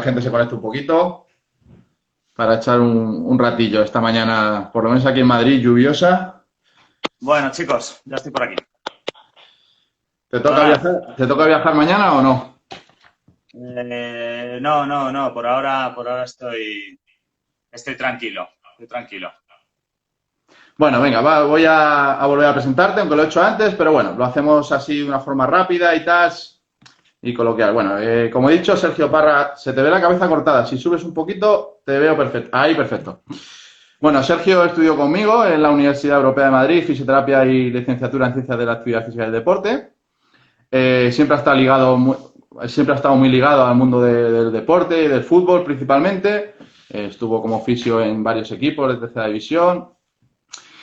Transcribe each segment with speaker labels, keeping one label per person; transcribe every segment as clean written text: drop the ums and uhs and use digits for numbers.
Speaker 1: gente se conecte un poquito para echar un ratillo esta mañana, por lo menos aquí en Madrid, lluviosa.
Speaker 2: Bueno, chicos, ya estoy por aquí.
Speaker 1: ¿Te toca
Speaker 2: Perdonad.
Speaker 1: viajar? ¿Te toca viajar mañana o no?
Speaker 2: No. Por ahora estoy tranquilo. Estoy tranquilo.
Speaker 1: Bueno, venga, voy a volver a presentarte, aunque lo he hecho antes, pero bueno, lo hacemos así de una forma rápida y tal, y coloquial. Bueno, como he dicho, Sergio Parra, se te ve la cabeza cortada. Si subes un poquito, te veo perfecto. Ahí, perfecto. Bueno, Sergio estudió conmigo en la Universidad Europea de Madrid, fisioterapia y licenciatura en ciencias de la actividad física y el deporte. Siempre ha estado muy ligado al mundo del deporte y del fútbol principalmente. Estuvo como fisio en varios equipos de tercera división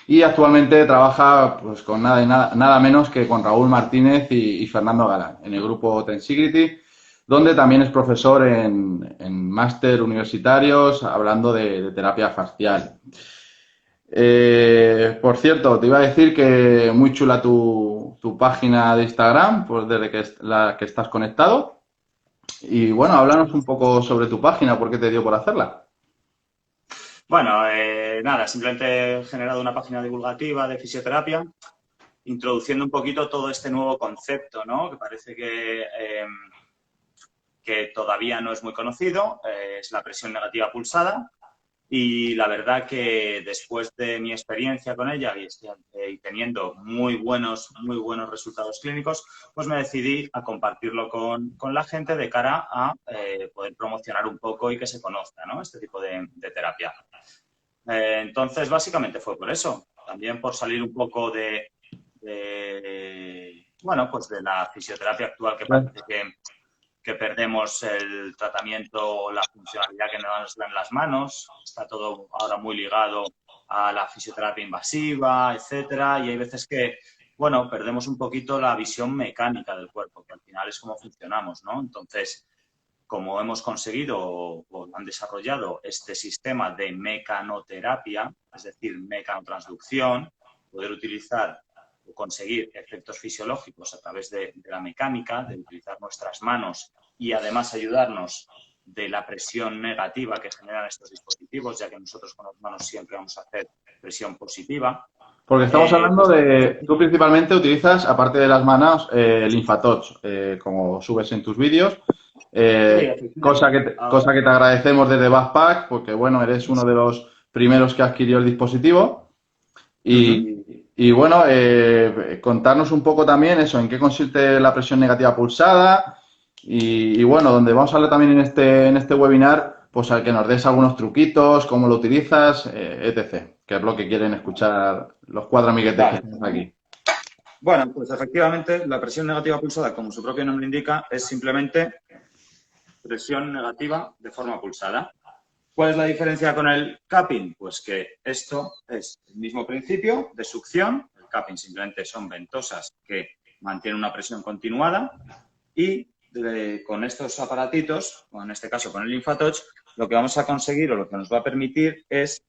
Speaker 1: y actualmente trabaja pues con nada menos que con Raúl Martínez y Fernando Galán en el grupo Tensigrity, donde también es profesor en máster universitarios hablando de terapia fascial. Por cierto, te iba a decir que muy chula tu página de Instagram, pues desde la que estás conectado. Y bueno, háblanos un poco sobre tu página, ¿por qué te dio por hacerla?
Speaker 2: Bueno, nada, simplemente he generado una página divulgativa de fisioterapia, introduciendo un poquito todo este nuevo concepto, ¿no? Que parece que todavía no es muy conocido, es la presión negativa pulsada. Y la verdad que después de mi experiencia con ella y teniendo muy buenos resultados clínicos, pues me decidí a compartirlo con la gente de cara a poder promocionar un poco y que se conozca, ¿no? Este tipo de terapia. Entonces, básicamente fue por eso. También por salir un poco bueno, pues de la fisioterapia actual que parece que perdemos el tratamiento, la funcionalidad que nos dan las manos. Está todo ahora muy ligado a la fisioterapia invasiva, etcétera, y hay veces que, bueno, perdemos un poquito la visión mecánica del cuerpo, que al final es como funcionamos, ¿no? Entonces, como hemos conseguido o han desarrollado este sistema de mecanoterapia, es decir, mecanotransducción, poder utilizar o conseguir efectos fisiológicos a través de la mecánica, de utilizar nuestras manos y además ayudarnos de la presión negativa que generan estos dispositivos, ya que nosotros con las manos siempre vamos a hacer presión positiva.
Speaker 1: Porque estamos hablando
Speaker 2: Pues la verdad es
Speaker 1: de, tú principalmente utilizas, aparte de las manos, el Infatoch, como subes en tus vídeos,
Speaker 2: sí,
Speaker 1: cosa
Speaker 2: efectivamente.
Speaker 1: cosa que te agradecemos desde Backpack, porque bueno, eres uno de los primeros que adquirió el dispositivo. Y bueno, contarnos un poco también eso, en qué consiste la presión negativa pulsada y bueno, donde vamos a hablar también en este webinar, pues al que nos des algunos truquitos, cómo lo utilizas, etc., que es lo que quieren escuchar los cuatro amiguetes que
Speaker 2: Vale.
Speaker 1: estamos aquí.
Speaker 2: Bueno, pues efectivamente la presión negativa pulsada, como su propio nombre indica, es simplemente presión negativa de forma pulsada. ¿Cuál es la diferencia con el cupping? Pues que esto es el mismo principio de succión. El cupping simplemente son ventosas que mantienen una presión continuada y con estos aparatitos, o en este caso con el Infatoch, lo que vamos a conseguir o lo que nos va a permitir es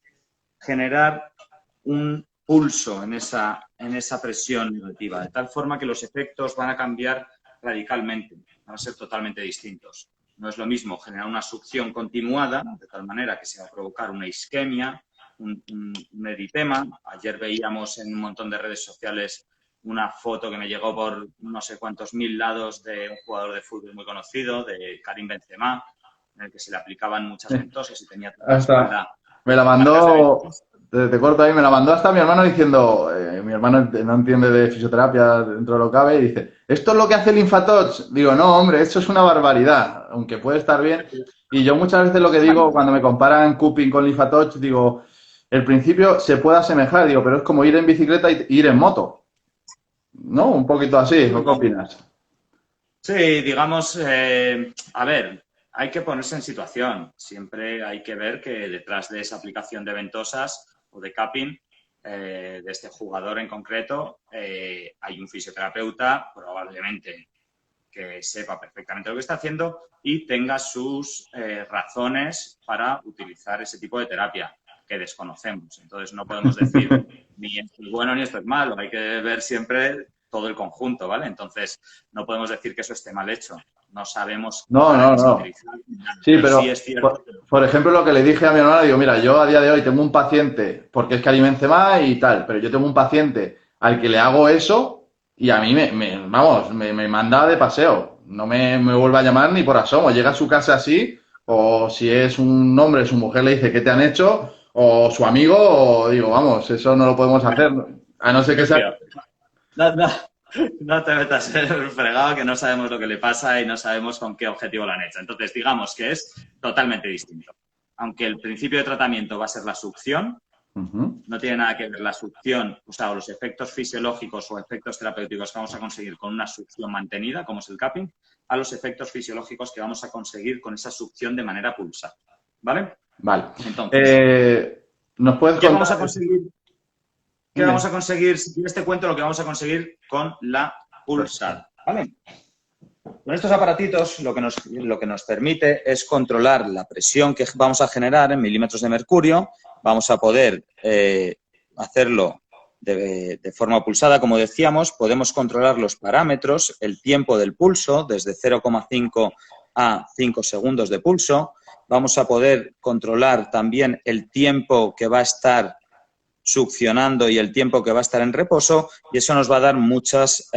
Speaker 2: generar un pulso en esa presión negativa, de tal forma que los efectos van a cambiar radicalmente, van a ser totalmente distintos. No es lo mismo generar una succión continuada, de tal manera que se va a provocar una isquemia, un eritema. Ayer veíamos en un montón de redes sociales una foto que me llegó por no sé cuántos mil lados de un jugador de fútbol muy conocido, de Karim Benzema, en el que se le aplicaban muchas ventosas y tenía toda la
Speaker 1: Hasta
Speaker 2: espalda
Speaker 1: me la
Speaker 2: marcas de
Speaker 1: mandó,
Speaker 2: ventosas.
Speaker 1: te corto ahí, me la mandó hasta mi hermano diciendo, mi hermano no entiende de fisioterapia dentro de lo que cabe, y dice, ¿esto es lo que hace el Infatoch? Digo, no, hombre, esto es una barbaridad, aunque puede estar bien. Y yo muchas veces lo que digo, cuando me comparan cupping con Infatoch, digo, el principio se puede asemejar, digo, pero es como ir en bicicleta y ir en moto, ¿no? Un poquito así, ¿o qué opinas?
Speaker 2: Sí, digamos, a ver, hay que ponerse en situación. Siempre hay que ver que detrás de esa aplicación de ventosas o de cupping, de este jugador en concreto, hay un fisioterapeuta probablemente que sepa perfectamente lo que está haciendo y tenga sus razones para utilizar ese tipo de terapia que desconocemos. Entonces no podemos decir ni esto es bueno ni esto es malo, hay que ver siempre todo el conjunto, ¿vale? Entonces no podemos decir que eso esté mal hecho. no sabemos
Speaker 1: No,
Speaker 2: para
Speaker 1: no,
Speaker 2: qué se
Speaker 1: no.
Speaker 2: utiliza.
Speaker 1: Sí, pero
Speaker 2: Sí es cierto.
Speaker 1: por ejemplo, lo que le dije a mi hermana, digo, mira, yo a día de hoy tengo un paciente, porque es Karim Benzema y tal, pero yo tengo un paciente al que le hago eso y a mí vamos, me manda de paseo. No me vuelve a llamar ni por asomo. Llega a su casa así, o si es un hombre, su mujer le dice, ¿qué te han hecho? O su amigo, o digo, vamos, eso no lo podemos hacer. A no ser que sea...
Speaker 2: Tío, no, no, no te metas en el fregado que no sabemos lo que le pasa y no sabemos con qué objetivo lo han hecho. Entonces, digamos que es totalmente distinto. Aunque el principio de tratamiento va a ser la succión,
Speaker 1: Ujú.
Speaker 2: no tiene nada que ver la succión, o sea, los efectos fisiológicos o efectos terapéuticos que vamos a conseguir con una succión mantenida, como es el cupping, a los efectos fisiológicos que vamos a conseguir con esa succión de manera pulsada. ¿Vale?
Speaker 1: Vale.
Speaker 2: Entonces,
Speaker 1: ¿Nos puedes
Speaker 2: ¿qué vamos
Speaker 1: contar?
Speaker 2: a conseguir? ¿Qué
Speaker 1: Dime.
Speaker 2: vamos a conseguir? Si quieres te cuento lo que vamos a conseguir con la pulsada. ¿Vale? Con estos aparatitos lo que nos permite es controlar la presión que vamos a generar en milímetros de mercurio. Vamos a poder hacerlo de forma pulsada, como decíamos. Podemos controlar los parámetros, el tiempo del pulso, desde 0,5 a 5 segundos de pulso. Vamos a poder controlar también el tiempo que va a estar succionando y el tiempo que va a estar en reposo, y eso nos va a dar muchas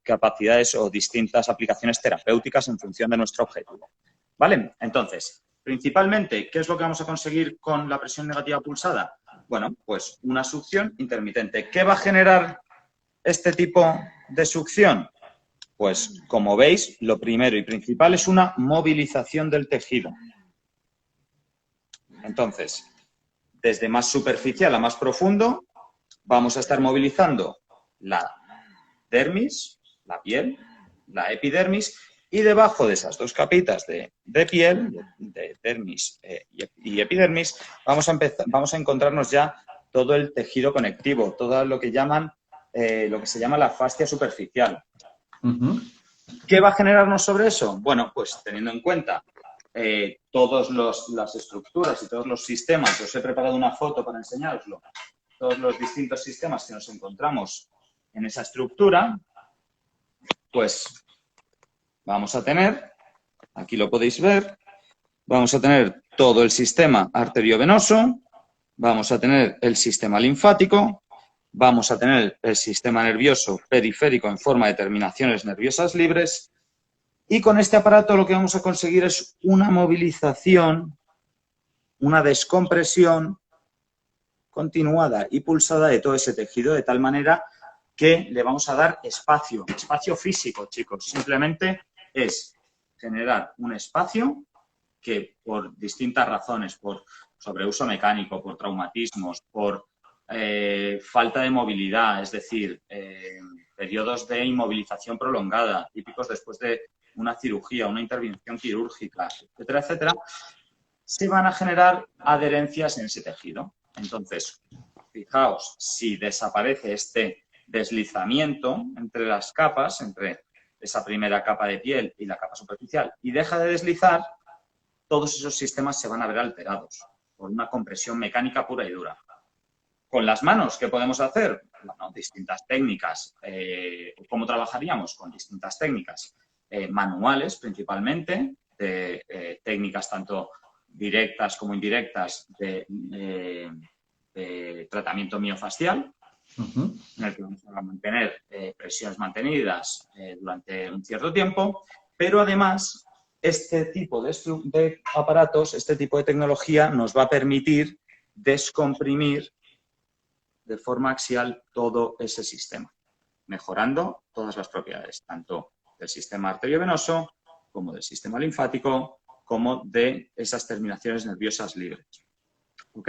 Speaker 2: capacidades o distintas aplicaciones terapéuticas en función de nuestro objetivo. ¿Vale? Entonces, principalmente, ¿qué es lo que vamos a conseguir con la presión negativa pulsada? Bueno, pues una succión intermitente. ¿Qué va a generar este tipo de succión? Pues, como veis, lo primero y principal es una movilización del tejido. Entonces, desde más superficial a más profundo, vamos a estar movilizando la dermis, la piel, la epidermis, y debajo de esas dos capitas de piel, de dermis y epidermis, vamos a encontrarnos ya todo el tejido conectivo, todo lo que se llama la fascia superficial.
Speaker 1: Ujú.
Speaker 2: ¿Qué va a generarnos sobre eso? Bueno, pues teniendo en cuenta todas las estructuras y todos los sistemas, os he preparado una foto para enseñároslo, todos los distintos sistemas que nos encontramos en esa estructura, pues vamos a tener, aquí lo podéis ver, vamos a tener todo el sistema arteriovenoso, vamos a tener el sistema linfático, vamos a tener el sistema nervioso periférico en forma de terminaciones nerviosas libres. Y con este aparato lo que vamos a conseguir es una movilización, una descompresión continuada y pulsada de todo ese tejido, de tal manera que le vamos a dar espacio físico, chicos. Simplemente es generar un espacio que por distintas razones, por sobreuso mecánico, por traumatismos, por falta de movilidad, es decir, periodos de inmovilización prolongada, típicos después de una cirugía, una intervención quirúrgica, etcétera, etcétera, se van a generar adherencias en ese tejido. Entonces, fijaos, si desaparece este deslizamiento entre las capas, entre esa primera capa de piel y la capa superficial, y deja de deslizar, todos esos sistemas se van a ver alterados por una compresión mecánica pura y dura. Con las manos, ¿qué podemos hacer? Bueno, distintas técnicas. ¿Cómo trabajaríamos? Con distintas técnicas. Manuales, principalmente, de técnicas tanto directas como indirectas de tratamiento miofascial, en el que vamos a mantener presiones mantenidas durante un cierto tiempo, pero además este tipo de aparatos, este tipo de tecnología nos va a permitir descomprimir de forma axial todo ese sistema, mejorando todas las propiedades, tanto del sistema arteriovenoso como del sistema linfático, como de esas terminaciones nerviosas libres. ¿Ok?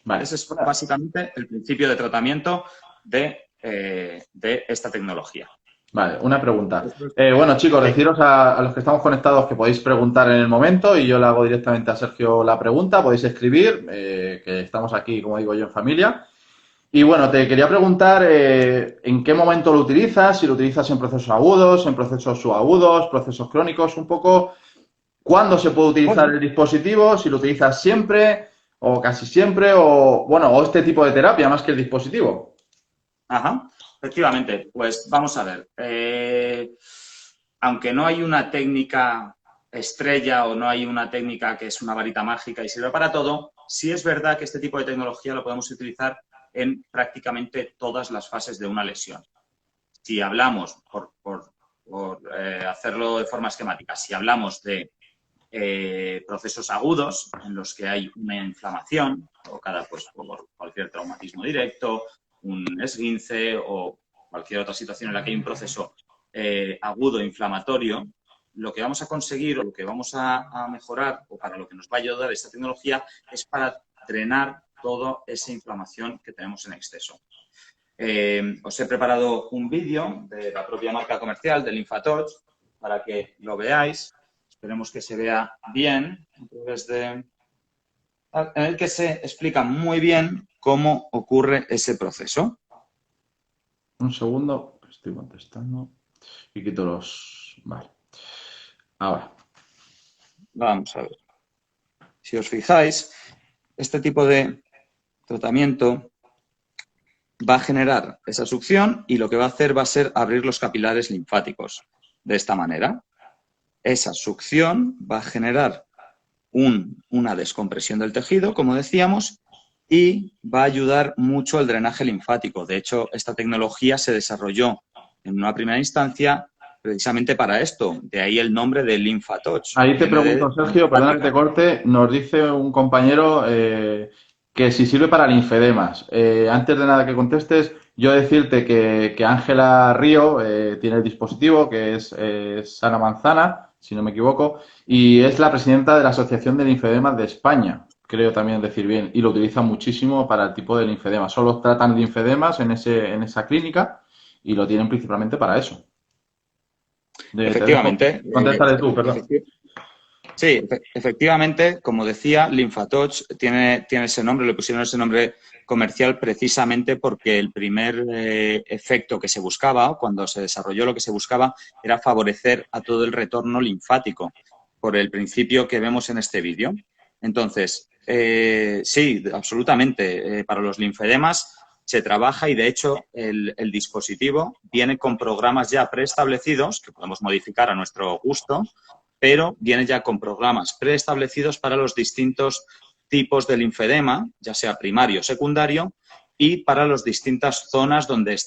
Speaker 1: Vale.
Speaker 2: Ese es básicamente el principio de tratamiento de esta tecnología.
Speaker 1: Vale, una pregunta. Bueno, chicos, deciros a los que estamos conectados que podéis preguntar en el momento y yo le hago directamente a Sergio la pregunta. Podéis escribir, que estamos aquí, como digo yo, en familia. Y bueno, te quería preguntar en qué momento lo utilizas, si lo utilizas en procesos agudos, en procesos subagudos, procesos crónicos, un poco cuándo se puede utilizar el dispositivo, si lo utilizas siempre o casi siempre, o bueno, o este tipo de terapia más que el dispositivo.
Speaker 2: Ajá, efectivamente. Pues vamos a ver. aunque no hay una técnica estrella o no hay una técnica que es una varita mágica y sirve para todo, sí es verdad que este tipo de tecnología lo podemos utilizar en prácticamente todas las fases de una lesión. Si hablamos, por hacerlo de forma esquemática, si hablamos de procesos agudos en los que hay una inflamación provocada pues, por cualquier traumatismo directo, un esguince o cualquier otra situación en la que hay un proceso agudo inflamatorio, lo que vamos a conseguir o lo que vamos a mejorar o para lo que nos va a ayudar esta tecnología es para drenar toda esa inflamación que tenemos en exceso. Os he preparado un vídeo de la propia marca comercial de LymphAtouch para que lo veáis. Esperemos que se vea bien en el que se explica muy bien cómo ocurre ese proceso.
Speaker 1: Un segundo, estoy contestando y quito los... Vale. Ahora.
Speaker 2: Vamos a ver. Si os fijáis, este tipo de tratamiento va a generar esa succión y lo que va a hacer va a ser abrir los capilares linfáticos. De esta manera, esa succión va a generar una descompresión del tejido, como decíamos, y va a ayudar mucho al drenaje linfático. De hecho, esta tecnología se desarrolló en una primera instancia precisamente para esto. De ahí el nombre de LymphAtouch.
Speaker 1: Ahí te pregunto, Sergio, perdona que te corte, nos dice un compañero que si sirve para linfedemas. Antes de nada que contestes, yo decirte que Ángela Río tiene el dispositivo, que es Sana Manzana, si no me equivoco, y es la presidenta de la Asociación de Linfedemas de España, creo también decir bien, y lo utiliza muchísimo para el tipo de linfedema. Solo tratan linfedemas en esa clínica y lo tienen principalmente para eso.
Speaker 2: Efectivamente.
Speaker 1: Contéstale tú, perdón.
Speaker 2: Sí, efectivamente, como decía, LymphAtouch tiene ese nombre, le pusieron ese nombre comercial precisamente porque el primer efecto que se buscaba, cuando se desarrolló lo que se buscaba, era favorecer a todo el retorno linfático, por el principio que vemos en este vídeo. Entonces, sí, absolutamente, para los linfedemas se trabaja y, de hecho, el dispositivo viene con programas ya preestablecidos que podemos modificar a nuestro gusto, pero viene ya con programas preestablecidos para los distintos tipos de linfedema, ya sea primario o secundario, y para las distintas zonas donde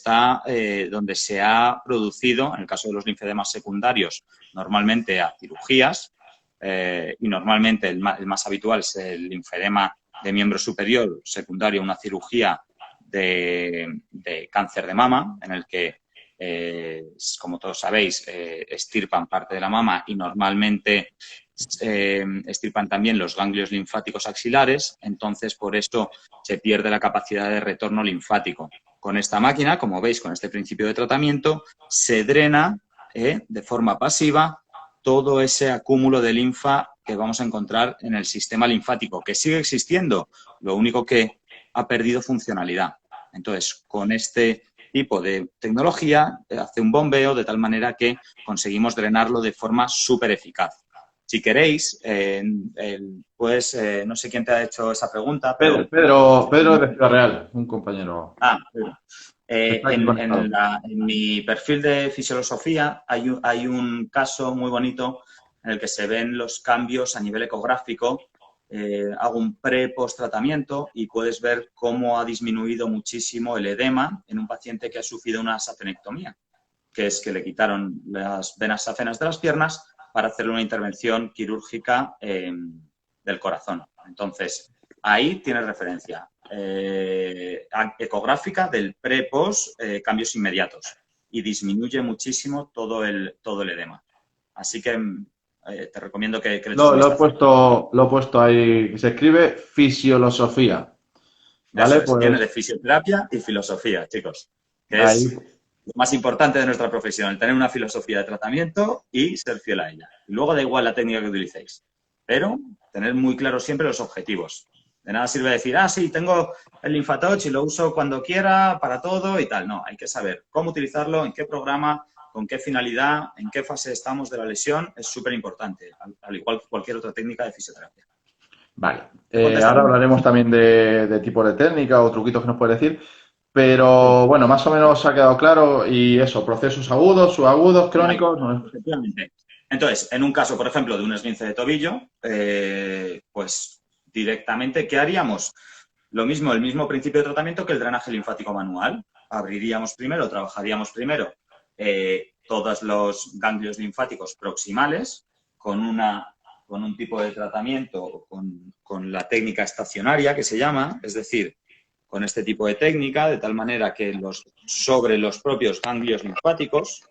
Speaker 2: se ha producido, en el caso de los linfedemas secundarios, normalmente a cirugías, y normalmente el más habitual es el linfedema de miembro superior, secundario a una cirugía de cáncer de mama, en el que como todos sabéis, extirpan parte de la mama y normalmente extirpan también los ganglios linfáticos axilares, entonces por eso se pierde la capacidad de retorno linfático. Con esta máquina, como veis, con este principio de tratamiento, se drena de forma pasiva todo ese acúmulo de linfa que vamos a encontrar en el sistema linfático, que sigue existiendo, lo único que ha perdido funcionalidad. Entonces, con este tipo de tecnología hace un bombeo de tal manera que conseguimos drenarlo de forma súper eficaz. Si queréis, pues no sé quién te ha hecho esa pregunta. Pero...
Speaker 1: Pedro de Ciudad Real, un compañero.
Speaker 2: Pedro. En mi perfil de Fisiolosofía hay un caso muy bonito en el que se ven los cambios a nivel ecográfico. Hago un pre-post tratamiento y puedes ver cómo ha disminuido muchísimo el edema en un paciente que ha sufrido una safenectomía, que es que le quitaron las venas safenas de las piernas para hacerle una intervención quirúrgica del corazón. Entonces, ahí tienes referencia ecográfica del pre-post, cambios inmediatos, y disminuye muchísimo todo el edema. Así que te recomiendo que le eches un vistazo.
Speaker 1: Lo he puesto ahí, que se escribe Fisiolosofía. ¿Vale?
Speaker 2: Pues viene de fisioterapia y filosofía, chicos. Que
Speaker 1: ahí.
Speaker 2: Es lo más importante de nuestra profesión, el tener una filosofía de tratamiento y ser fiel a ella. Y luego da igual la técnica que utilicéis, pero tener muy claros siempre los objetivos. De nada sirve decir, sí, tengo el LymphAtouch y lo uso cuando quiera, para todo y tal. No, hay que saber cómo utilizarlo, en qué programa, con qué finalidad, en qué fase estamos de la lesión. Es súper importante, al igual que cualquier otra técnica de fisioterapia.
Speaker 1: Vale. Ahora hablaremos también de tipos de técnica o truquitos que nos puedes decir. pero bueno, más o menos ha quedado claro. Y eso, procesos agudos, subagudos,
Speaker 2: Vale,
Speaker 1: crónicos. ¿No?
Speaker 2: efectivamente. Entonces, en un caso, por ejemplo, de un esguince de tobillo, pues directamente, ¿qué haríamos? Lo mismo, el mismo principio de tratamiento que el drenaje linfático manual. Abriríamos primero, trabajaríamos primero todos los ganglios linfáticos proximales con un tipo de tratamiento, con la técnica estacionaria que se llama, es decir, con este tipo de técnica, de tal manera que sobre los propios ganglios linfáticos,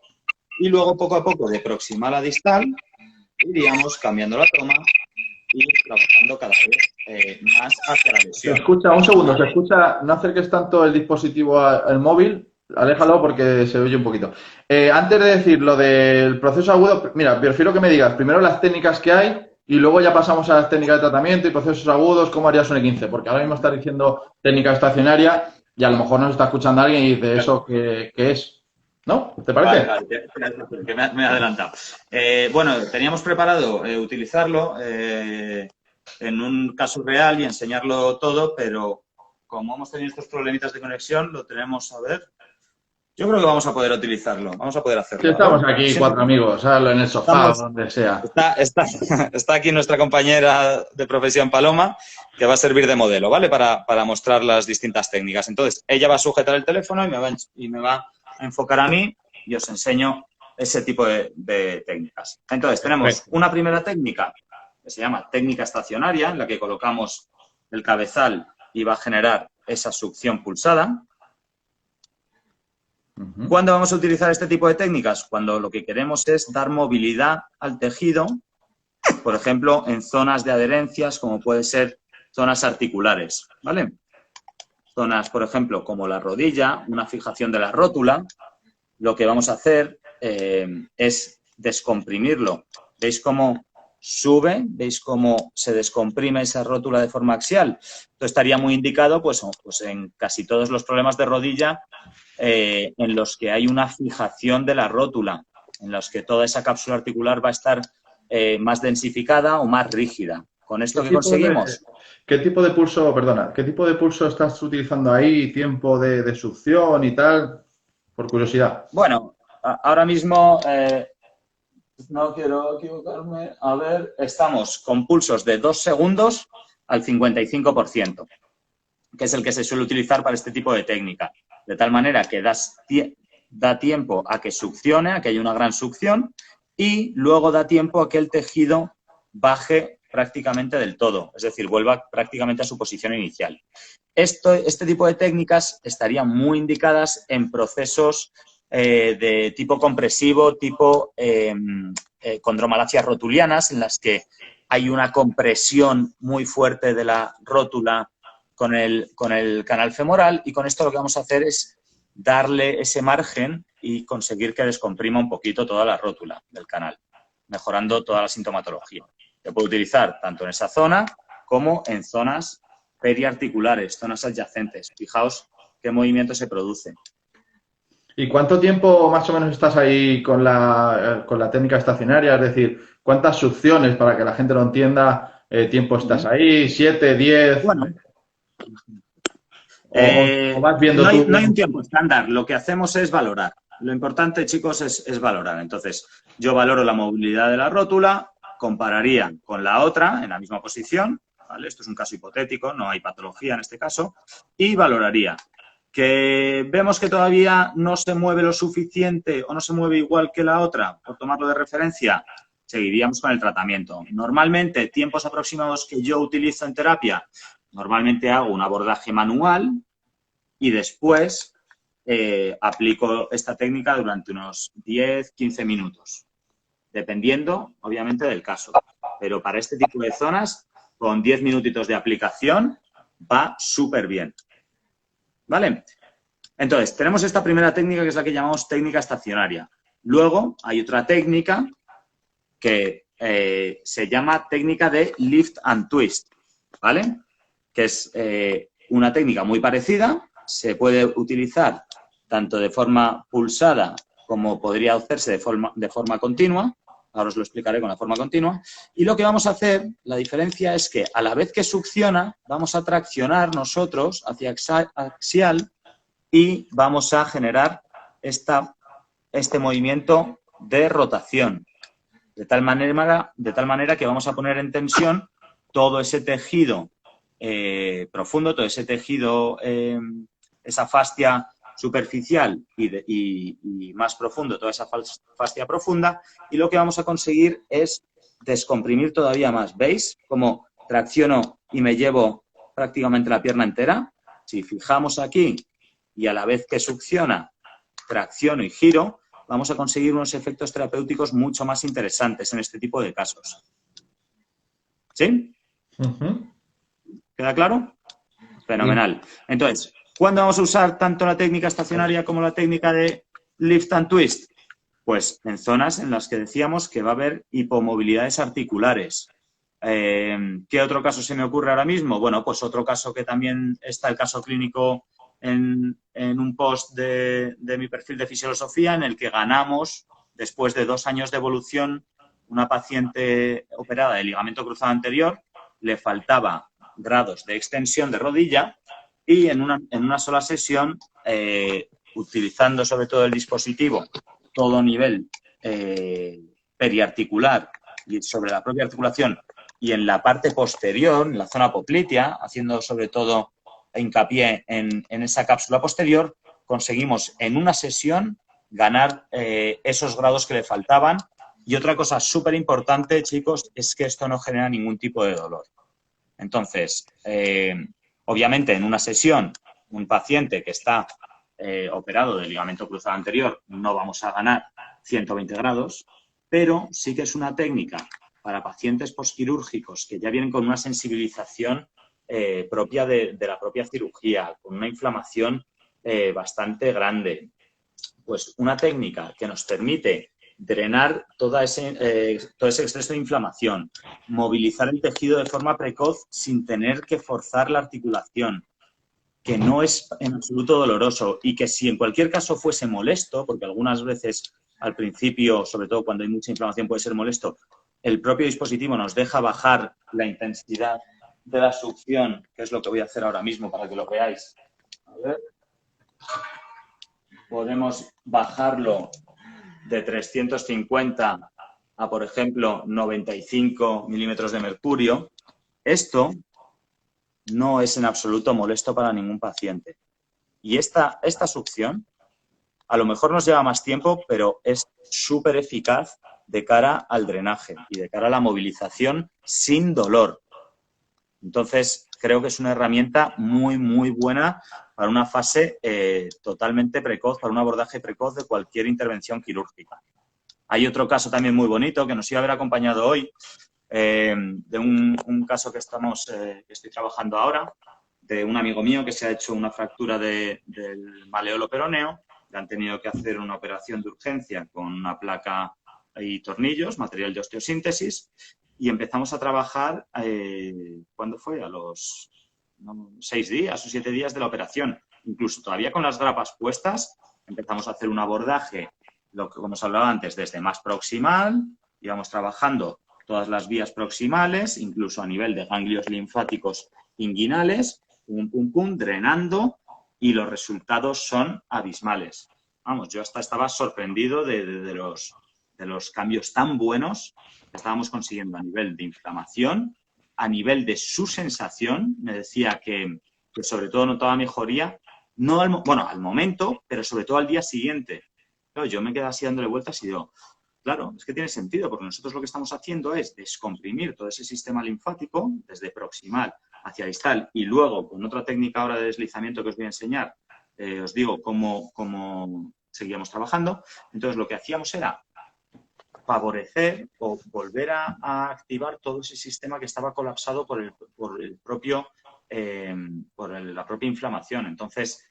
Speaker 2: y luego poco a poco, de proximal a distal, iríamos cambiando la toma y trabajando cada vez más hacia la
Speaker 1: Se
Speaker 2: lesión.
Speaker 1: escucha, un segundo, se
Speaker 2: ¿Vale?
Speaker 1: escucha, no acerques tanto el dispositivo al móvil, aléjalo porque se oye un poquito. Antes de decir lo del proceso agudo, mira, prefiero que me digas primero las técnicas que hay y luego ya pasamos a las técnicas de tratamiento y procesos agudos, cómo harías un E15, porque ahora mismo estás diciendo técnica estacionaria y a lo mejor nos está escuchando alguien y dice, ¿eso qué es? ¿No? ¿Te
Speaker 2: Vale,
Speaker 1: parece?
Speaker 2: vale, que me he adelantado. Bueno, teníamos preparado utilizarlo en un caso real y enseñarlo todo, pero como hemos tenido estos problemitas de conexión, lo tenemos a ver. Yo creo que vamos a poder utilizarlo, vamos a poder
Speaker 1: Sí,
Speaker 2: hacerlo. A ver,
Speaker 1: estamos aquí
Speaker 2: siempre
Speaker 1: cuatro amigos, en el sofá o
Speaker 2: estamos.
Speaker 1: donde sea.
Speaker 2: Está aquí nuestra compañera de profesión Paloma, que va a servir de modelo, ¿vale? Para mostrar las distintas técnicas. Entonces, ella va a sujetar el teléfono y me va a enfocar a mí y os enseño ese tipo de técnicas. Entonces, tenemos
Speaker 1: Perfecto.
Speaker 2: una primera técnica que se llama técnica estacionaria, en la que colocamos el cabezal y va a generar esa succión pulsada. ¿Cuándo vamos a utilizar este tipo de técnicas? Cuando lo que queremos es dar movilidad al tejido, por ejemplo, en zonas de adherencias, como puede ser zonas articulares, ¿vale? Zonas, por ejemplo, como la rodilla, una fijación de la rótula. Lo que vamos a hacer es descomprimirlo. ¿Veis cómo sube? ¿Veis cómo se descomprime esa rótula de forma axial? Esto estaría muy indicado pues en casi todos los problemas de rodilla en los que hay una fijación de la rótula, en los que toda esa cápsula articular va a estar más densificada o más rígida. ¿Con esto qué conseguimos?
Speaker 1: ¿Qué tipo de pulso, perdona, qué tipo de pulso estás utilizando ahí? ¿Tiempo de succión y tal? Por curiosidad.
Speaker 2: Bueno, ahora mismo, no quiero equivocarme, a ver, estamos con pulsos de 2 segundos al 55%, que es el que se suele utilizar para este tipo de técnica. De tal manera que da tiempo a que succione, a que haya una gran succión, y luego da tiempo a que el tejido baje prácticamente del todo, es decir, vuelva prácticamente a su posición inicial. Este tipo de técnicas estarían muy indicadas en procesos de tipo compresivo, tipo condromalacias rotulianas, en las que hay una compresión muy fuerte de la rótula con el canal femoral, y con esto lo que vamos a hacer es darle ese margen y conseguir que descomprima un poquito toda la rótula del canal, mejorando toda la sintomatología. Se puede utilizar tanto en esa zona como en zonas periarticulares, zonas adyacentes. Fijaos qué movimiento se produce.
Speaker 1: ¿Y cuánto tiempo más o menos estás ahí con la técnica estacionaria? Es decir, ¿cuántas succiones, para que la gente lo entienda, tiempo estás ahí? ¿7, 10?
Speaker 2: Bueno,
Speaker 1: ¿O vas viendo
Speaker 2: no
Speaker 1: tú?
Speaker 2: hay un tiempo estándar. Lo que hacemos es valorar. Lo importante, chicos, es valorar. Entonces, yo valoro la movilidad de la rótula, compararía con la otra en la misma posición, ¿vale? Esto es un caso hipotético, no hay patología en este caso, y valoraría que vemos que todavía no se mueve lo suficiente o no se mueve igual que la otra, por tomarlo de referencia, seguiríamos con el tratamiento. Normalmente, tiempos aproximados que yo utilizo en terapia, normalmente hago un abordaje manual y después aplico esta técnica durante unos 10-15 minutos, dependiendo, obviamente, del caso. Pero para este tipo de zonas, con 10 minutitos de aplicación, va súper bien. ¿Vale? Entonces, tenemos esta primera técnica, que es la que llamamos técnica estacionaria. Luego hay otra técnica que se llama técnica de lift and twist, ¿vale? Que es una técnica muy parecida, se puede utilizar tanto de forma pulsada como podría hacerse de forma continua. Ahora os lo explicaré con la forma continua. Y lo que vamos a hacer, la diferencia es que a la vez que succiona, vamos a traccionar nosotros hacia axial y vamos a generar este movimiento de rotación. De tal manera que vamos a poner en tensión todo ese tejido profundo, todo ese tejido, esa fascia superficial y más profundo, toda esa fascia profunda, y lo que vamos a conseguir es descomprimir todavía más. ¿Veis cómo tracciono y me llevo prácticamente la pierna entera? Si fijamos aquí y a la vez que succiona, tracciono y giro, vamos a conseguir unos efectos terapéuticos mucho más interesantes en este tipo de casos. ¿Sí? ¿Queda claro? Fenomenal. Entonces, ¿cuándo vamos a usar tanto la técnica estacionaria como la técnica de lift and twist? Pues en zonas en las que decíamos que va a haber hipomovilidades articulares. ¿Qué otro caso se me ocurre ahora mismo? Bueno, pues otro caso que también está el caso clínico en un post de mi perfil de Fisiosofía, en el que ganamos, después de 2 años de evolución, una paciente operada de ligamento cruzado anterior, le faltaba grados de extensión de rodilla y en una sola sesión, utilizando sobre todo el dispositivo, todo nivel periarticular y sobre la propia articulación y en la parte posterior, en la zona poplitea, haciendo sobre todo hincapié en esa cápsula posterior, conseguimos en una sesión ganar esos grados que le faltaban. Y otra cosa súper importante, chicos, es que esto no genera ningún tipo de dolor. Entonces, obviamente en una sesión, un paciente que está operado del ligamento cruzado anterior, no vamos a ganar 120 grados, pero sí que es una técnica para pacientes posquirúrgicos que ya vienen con una sensibilización propia de la propia cirugía, con una inflamación bastante grande. Pues una técnica que nos permite drenar todo ese exceso de inflamación, movilizar el tejido de forma precoz sin tener que forzar la articulación, que no es en absoluto doloroso y que si en cualquier caso fuese molesto, porque algunas veces al principio, sobre todo cuando hay mucha inflamación, puede ser molesto, el propio dispositivo nos deja bajar la intensidad de la succión, que es lo que voy a hacer ahora mismo para que lo veáis. A ver. Podemos bajarlo de 350 a, por ejemplo, 95 milímetros de mercurio. Esto no es en absoluto molesto para ningún paciente. Y esta succión a lo mejor nos lleva más tiempo, pero es súper eficaz de cara al drenaje y de cara a la movilización sin dolor. Entonces, creo que es una herramienta muy, muy buena para una fase totalmente precoz, para un abordaje precoz de cualquier intervención quirúrgica. Hay otro caso también muy bonito que nos iba a haber acompañado hoy, de un caso que estoy trabajando ahora, de un amigo mío que se ha hecho una fractura del maleolo peroneo, le han tenido que hacer una operación de urgencia con una placa y tornillos, material de osteosíntesis, y empezamos a trabajar, ¿cuándo fue? A los 6 días o 7 días de la operación. Incluso todavía con las grapas puestas, empezamos a hacer un abordaje, como os hablaba antes, desde más proximal, íbamos trabajando todas las vías proximales, incluso a nivel de ganglios linfáticos inguinales, drenando, y los resultados son abismales. Vamos, yo hasta estaba sorprendido de los cambios tan buenos que estábamos consiguiendo a nivel de inflamación, a nivel de su sensación. Me decía que sobre todo notaba mejoría, no al momento, pero sobre todo al día siguiente. Claro, yo me quedé así dándole vueltas y digo, claro, es que tiene sentido, porque nosotros lo que estamos haciendo es descomprimir todo ese sistema linfático desde proximal hacia distal y luego con otra técnica ahora de deslizamiento que os voy a enseñar, os digo cómo seguíamos trabajando. Entonces, lo que hacíamos era favorecer o volver a activar todo ese sistema que estaba colapsado por la propia inflamación. Entonces,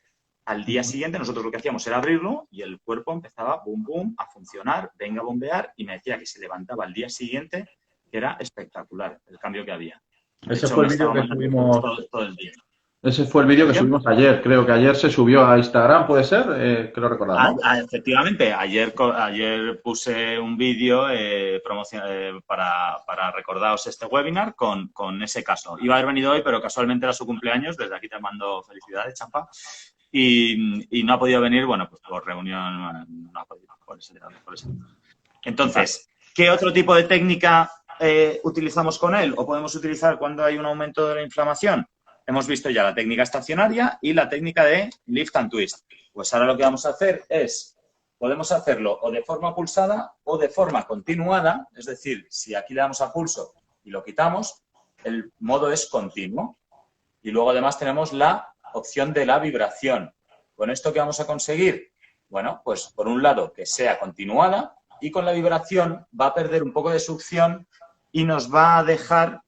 Speaker 2: al día siguiente nosotros lo que hacíamos era abrirlo y el cuerpo empezaba boom, boom, a funcionar, venga a bombear, y me decía que se levantaba al día siguiente, que era espectacular el cambio que había.
Speaker 1: Ese fue el vídeo que subimos
Speaker 2: todo el día.
Speaker 1: Ese fue el vídeo que subimos ayer. Creo que ayer se subió a Instagram, ¿puede ser? Creo recordar, ¿no?
Speaker 2: Efectivamente, ayer puse un vídeo para recordaros este webinar con ese caso. Iba a haber venido hoy, pero casualmente era su cumpleaños. Desde aquí te mando felicidades, Champa. y no ha podido venir, bueno, pues por reunión, no ha podido, por eso. Entonces, ¿qué otro tipo de técnica utilizamos con él o podemos utilizar cuando hay un aumento de la inflamación? Hemos visto ya la técnica estacionaria y la técnica de lift and twist. Pues ahora lo que vamos a hacer es, podemos hacerlo o de forma pulsada o de forma continuada, es decir, si aquí le damos a pulso y lo quitamos, el modo es continuo. Y luego además tenemos la opción de la vibración. ¿Con esto qué vamos a conseguir? Bueno, pues por un lado que sea continuada y con la vibración va a perder un poco de succión y nos va a dejar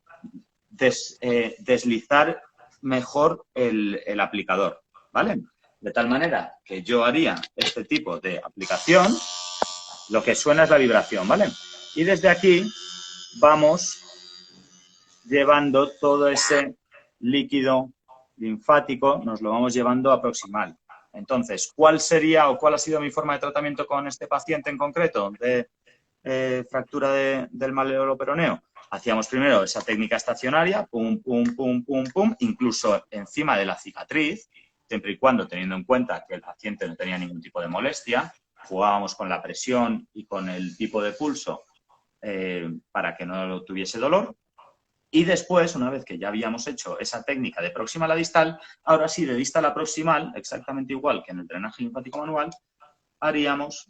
Speaker 2: deslizar mejor el aplicador, ¿vale? De tal manera que yo haría este tipo de aplicación, lo que suena es la vibración, ¿vale? Y desde aquí vamos llevando todo ese líquido linfático, nos lo vamos llevando a proximal. Entonces, ¿cuál sería o cuál ha sido mi forma de tratamiento con este paciente en concreto de fractura del maleolo peroneo? Hacíamos primero esa técnica estacionaria, pum, pum, pum, pum, pum, incluso encima de la cicatriz, siempre y cuando teniendo en cuenta que el paciente no tenía ningún tipo de molestia, jugábamos con la presión y con el tipo de pulso para que no tuviese dolor. Y después, una vez que ya habíamos hecho esa técnica de proximal a distal, ahora sí, de distal a proximal, exactamente igual que en el drenaje linfático manual, haríamos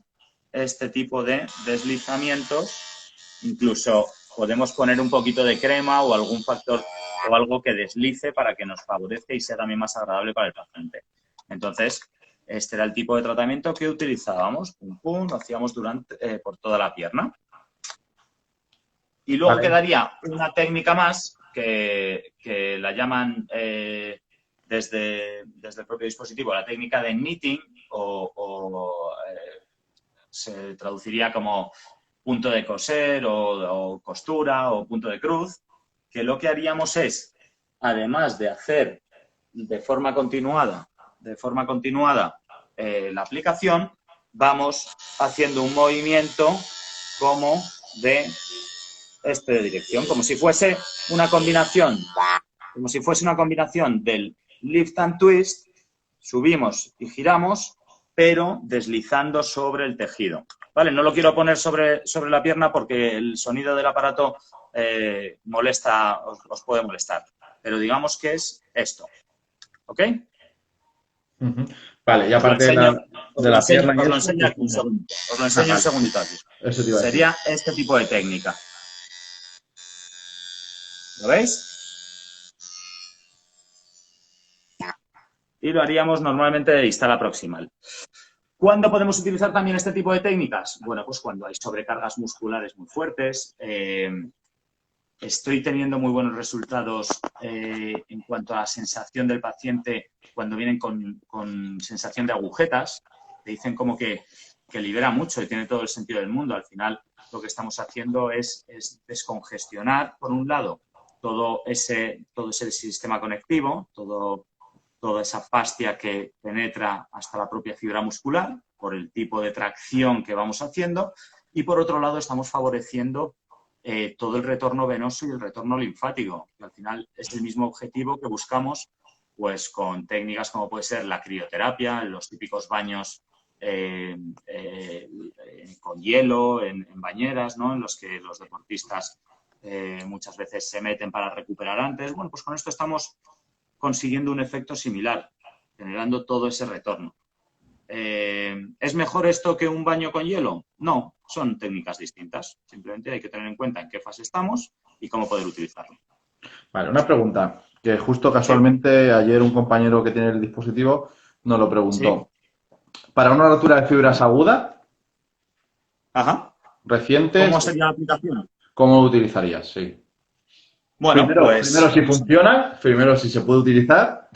Speaker 2: este tipo de deslizamientos. Incluso podemos poner un poquito de crema o algún factor o algo que deslice para que nos favorezca y sea también más agradable para el paciente. Entonces, este era el tipo de tratamiento que utilizábamos. Pum, pum, lo hacíamos por toda la pierna. Y luego quedaría una técnica más que la llaman desde el propio dispositivo la técnica de knitting se traduciría como punto de coser o costura o punto de cruz, que lo que haríamos es, además de hacer de forma continuada la aplicación, vamos haciendo un movimiento como de dirección, como si fuese una combinación del lift and twist, subimos y giramos, pero deslizando sobre el tejido. ¿Vale? No lo quiero poner sobre la pierna porque el sonido del aparato molesta, os puede molestar. Pero digamos que es esto. ¿Ok?
Speaker 1: Vale, y aparte de la pierna...
Speaker 2: Os lo enseño aquí un segundito. Os lo enseño un segundito aquí. Sería este tipo de técnica. ¿Lo veis? Y lo haríamos normalmente de distal a proximal. ¿Cuándo podemos utilizar también este tipo de técnicas? Bueno, pues cuando hay sobrecargas musculares muy fuertes. Estoy teniendo muy buenos resultados en cuanto a la sensación del paciente cuando vienen con sensación de agujetas. Te dicen como que libera mucho y tiene todo el sentido del mundo. Al final lo que estamos haciendo es descongestionar, por un lado, todo ese sistema conectivo, toda esa fascia que penetra hasta la propia fibra muscular por el tipo de tracción que vamos haciendo y por otro lado estamos favoreciendo todo el retorno venoso y el retorno linfático, que al final es el mismo objetivo que buscamos pues con técnicas como puede ser la crioterapia, los típicos baños con hielo, en bañeras, ¿no? En los que los deportistas muchas veces se meten para recuperar antes. Bueno, pues con esto estamos consiguiendo un efecto similar, generando todo ese retorno. ¿Es mejor esto que un baño con hielo? No, son técnicas distintas. Simplemente hay que tener en cuenta en qué fase estamos y cómo poder utilizarlo.
Speaker 1: Vale, una pregunta, que justo casualmente ayer un compañero que tiene el dispositivo nos lo preguntó. ¿Sí? Para una rotura de fibras aguda, recientes,
Speaker 2: ¿cómo sería la aplicación?
Speaker 1: ¿Cómo lo utilizarías? Sí.
Speaker 2: Bueno,
Speaker 1: primero si funciona, primero si se puede utilizar,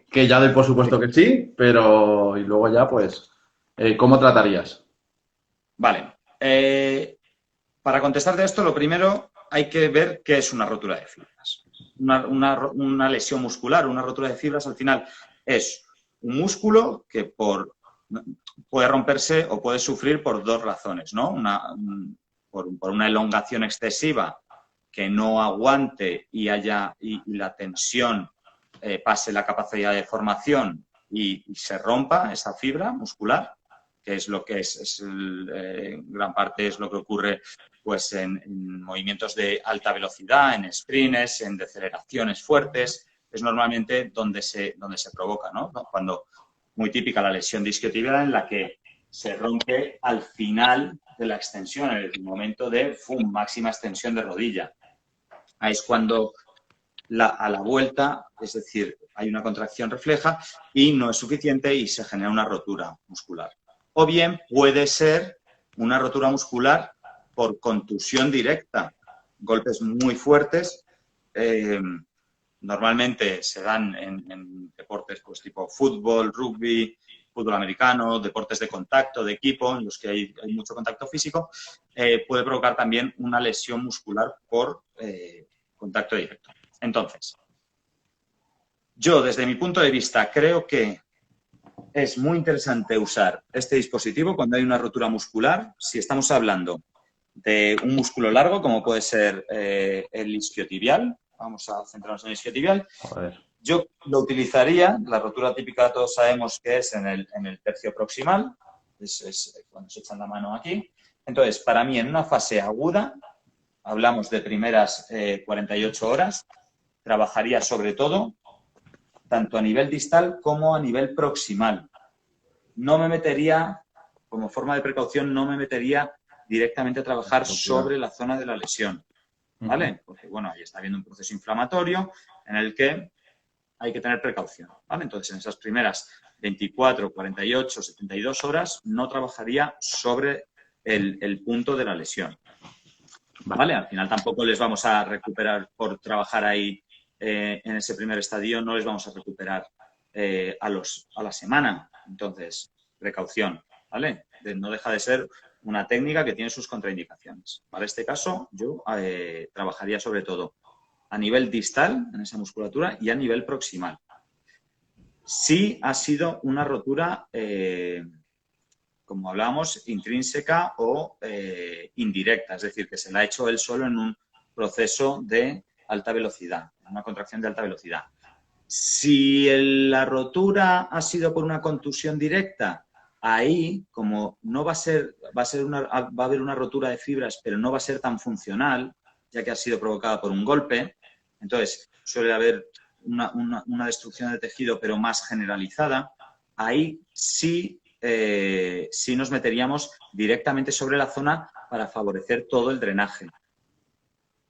Speaker 1: que ya doy por supuesto que sí, pero y luego ya pues, ¿cómo tratarías?
Speaker 2: Vale. Para contestarte esto, lo primero hay que ver qué es una rotura de fibras. Una lesión muscular, una rotura de fibras, al final es un músculo que puede romperse o puede sufrir por dos razones, ¿no? Por una elongación excesiva que no aguante y la tensión pase la capacidad de formación y se rompa esa fibra muscular, que es lo que gran parte es lo que ocurre pues en movimientos de alta velocidad, en sprints, en deceleraciones fuertes, es normalmente donde se provoca, ¿no? Cuando muy típica la lesión disquiotibial en la que se rompe al final de la extensión, en el momento de máxima extensión de rodilla. Ahí es cuando a la vuelta, es decir, hay una contracción refleja y no es suficiente y se genera una rotura muscular. O bien puede ser una rotura muscular por contusión directa, golpes muy fuertes. Normalmente se dan en deportes pues, tipo fútbol, rugby, fútbol americano, deportes de contacto, de equipo, en los que hay mucho contacto físico. Puede provocar también una lesión muscular por contacto directo. Entonces, yo desde mi punto de vista creo que es muy interesante usar este dispositivo cuando hay una rotura muscular. Si estamos hablando de un músculo largo, como puede ser el isquiotibial, vamos a centrarnos en el isquiotibial. Yo lo utilizaría, la rotura típica todos sabemos que es en el tercio proximal, es cuando se echan la mano aquí. Entonces, para mí, en una fase aguda, hablamos de primeras 48 horas, trabajaría sobre todo tanto a nivel distal como a nivel proximal. No me metería, como forma de precaución, no me metería directamente a trabajar sobre la zona de la lesión, ¿vale? Porque, bueno, ahí está habiendo un proceso inflamatorio en el que hay que tener precaución, ¿vale? Entonces, en esas primeras 24, 48, 72 horas no trabajaría sobre el punto de la lesión, ¿vale? Al final tampoco les vamos a recuperar por trabajar ahí en ese primer estadio, no les vamos a recuperar a la semana. Entonces, precaución, ¿vale? No deja de ser una técnica que tiene sus contraindicaciones. Para este caso, yo trabajaría sobre todo a nivel distal, en esa musculatura, y a nivel proximal. Sí ha sido una rotura, como hablábamos, intrínseca o indirecta, es decir, que se la ha hecho él solo en un proceso de alta velocidad, una contracción de alta velocidad. Si la rotura ha sido por una contusión directa, ahí, como no va a haber una rotura de fibras, pero no va a ser tan funcional, ya que ha sido provocada por un golpe, entonces suele haber una destrucción de tejido, pero más generalizada. Ahí sí nos meteríamos directamente sobre la zona para favorecer todo el drenaje.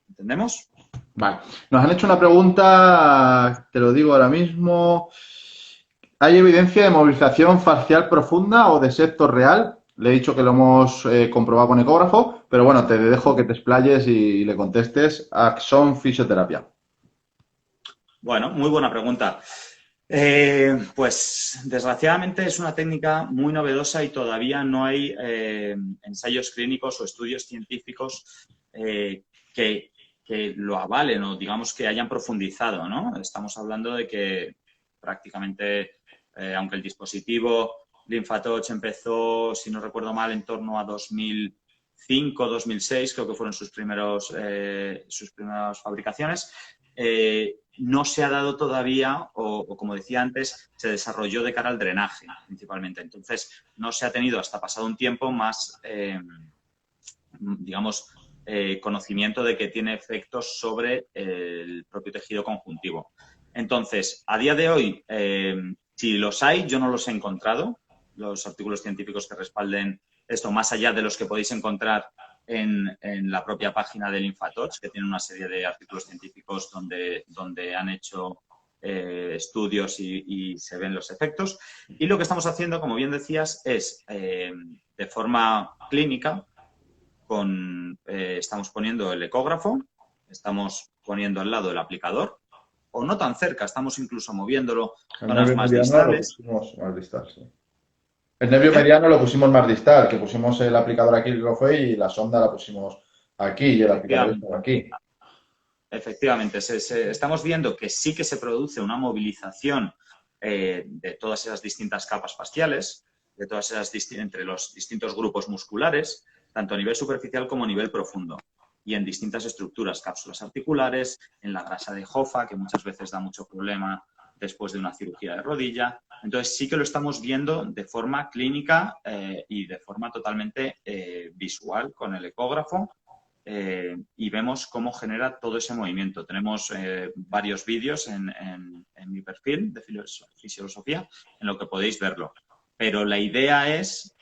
Speaker 2: ¿Entendemos?
Speaker 1: Vale. Nos han hecho una pregunta, te lo digo ahora mismo. ¿Hay evidencia de movilización facial profunda o de septo real? Le he dicho que lo hemos comprobado con ecógrafo, pero bueno, te dejo que te explayes y le contestes. Axon Fisioterapia.
Speaker 2: Bueno, muy buena pregunta. Pues desgraciadamente es una técnica muy novedosa y todavía no hay ensayos clínicos o estudios científicos que lo avalen o digamos que hayan profundizado, ¿no? Estamos hablando de que prácticamente, aunque el dispositivo LymphaTouch empezó, si no recuerdo mal, en torno a 2005, 2006, creo que fueron sus primeras fabricaciones, no se ha dado todavía, o como decía antes, se desarrolló de cara al drenaje principalmente. Entonces, no se ha tenido hasta pasado un tiempo más, digamos, conocimiento de que tiene efectos sobre el propio tejido conjuntivo. Entonces, a día de hoy, si los hay, yo no los he encontrado, los artículos científicos que respalden esto, más allá de los que podéis encontrar en la propia página de LymphaTouch, que tiene una serie de artículos científicos donde han hecho estudios y se ven los efectos. Y lo que estamos haciendo, como bien decías, es de forma clínica, estamos poniendo el ecógrafo, estamos poniendo al lado el aplicador, o no tan cerca, estamos incluso moviéndolo zonas más distales.
Speaker 1: El nervio mediano lo pusimos más distal, que pusimos el aplicador aquí, el fue, y la sonda la pusimos aquí y el aplicador estaba aquí.
Speaker 2: Efectivamente, estamos viendo que sí que se produce una movilización de todas esas distintas capas fasciales, de todas esas entre los distintos grupos musculares, tanto a nivel superficial como a nivel profundo, y en distintas estructuras, cápsulas articulares, en la grasa de Hoffa, que muchas veces da mucho problema después de una cirugía de rodilla. Entonces sí que lo estamos viendo de forma clínica y de forma totalmente visual con el ecógrafo. Y vemos cómo genera todo ese movimiento. Tenemos varios vídeos en mi perfil de Fisiosofía en lo que podéis verlo. Pero la idea es,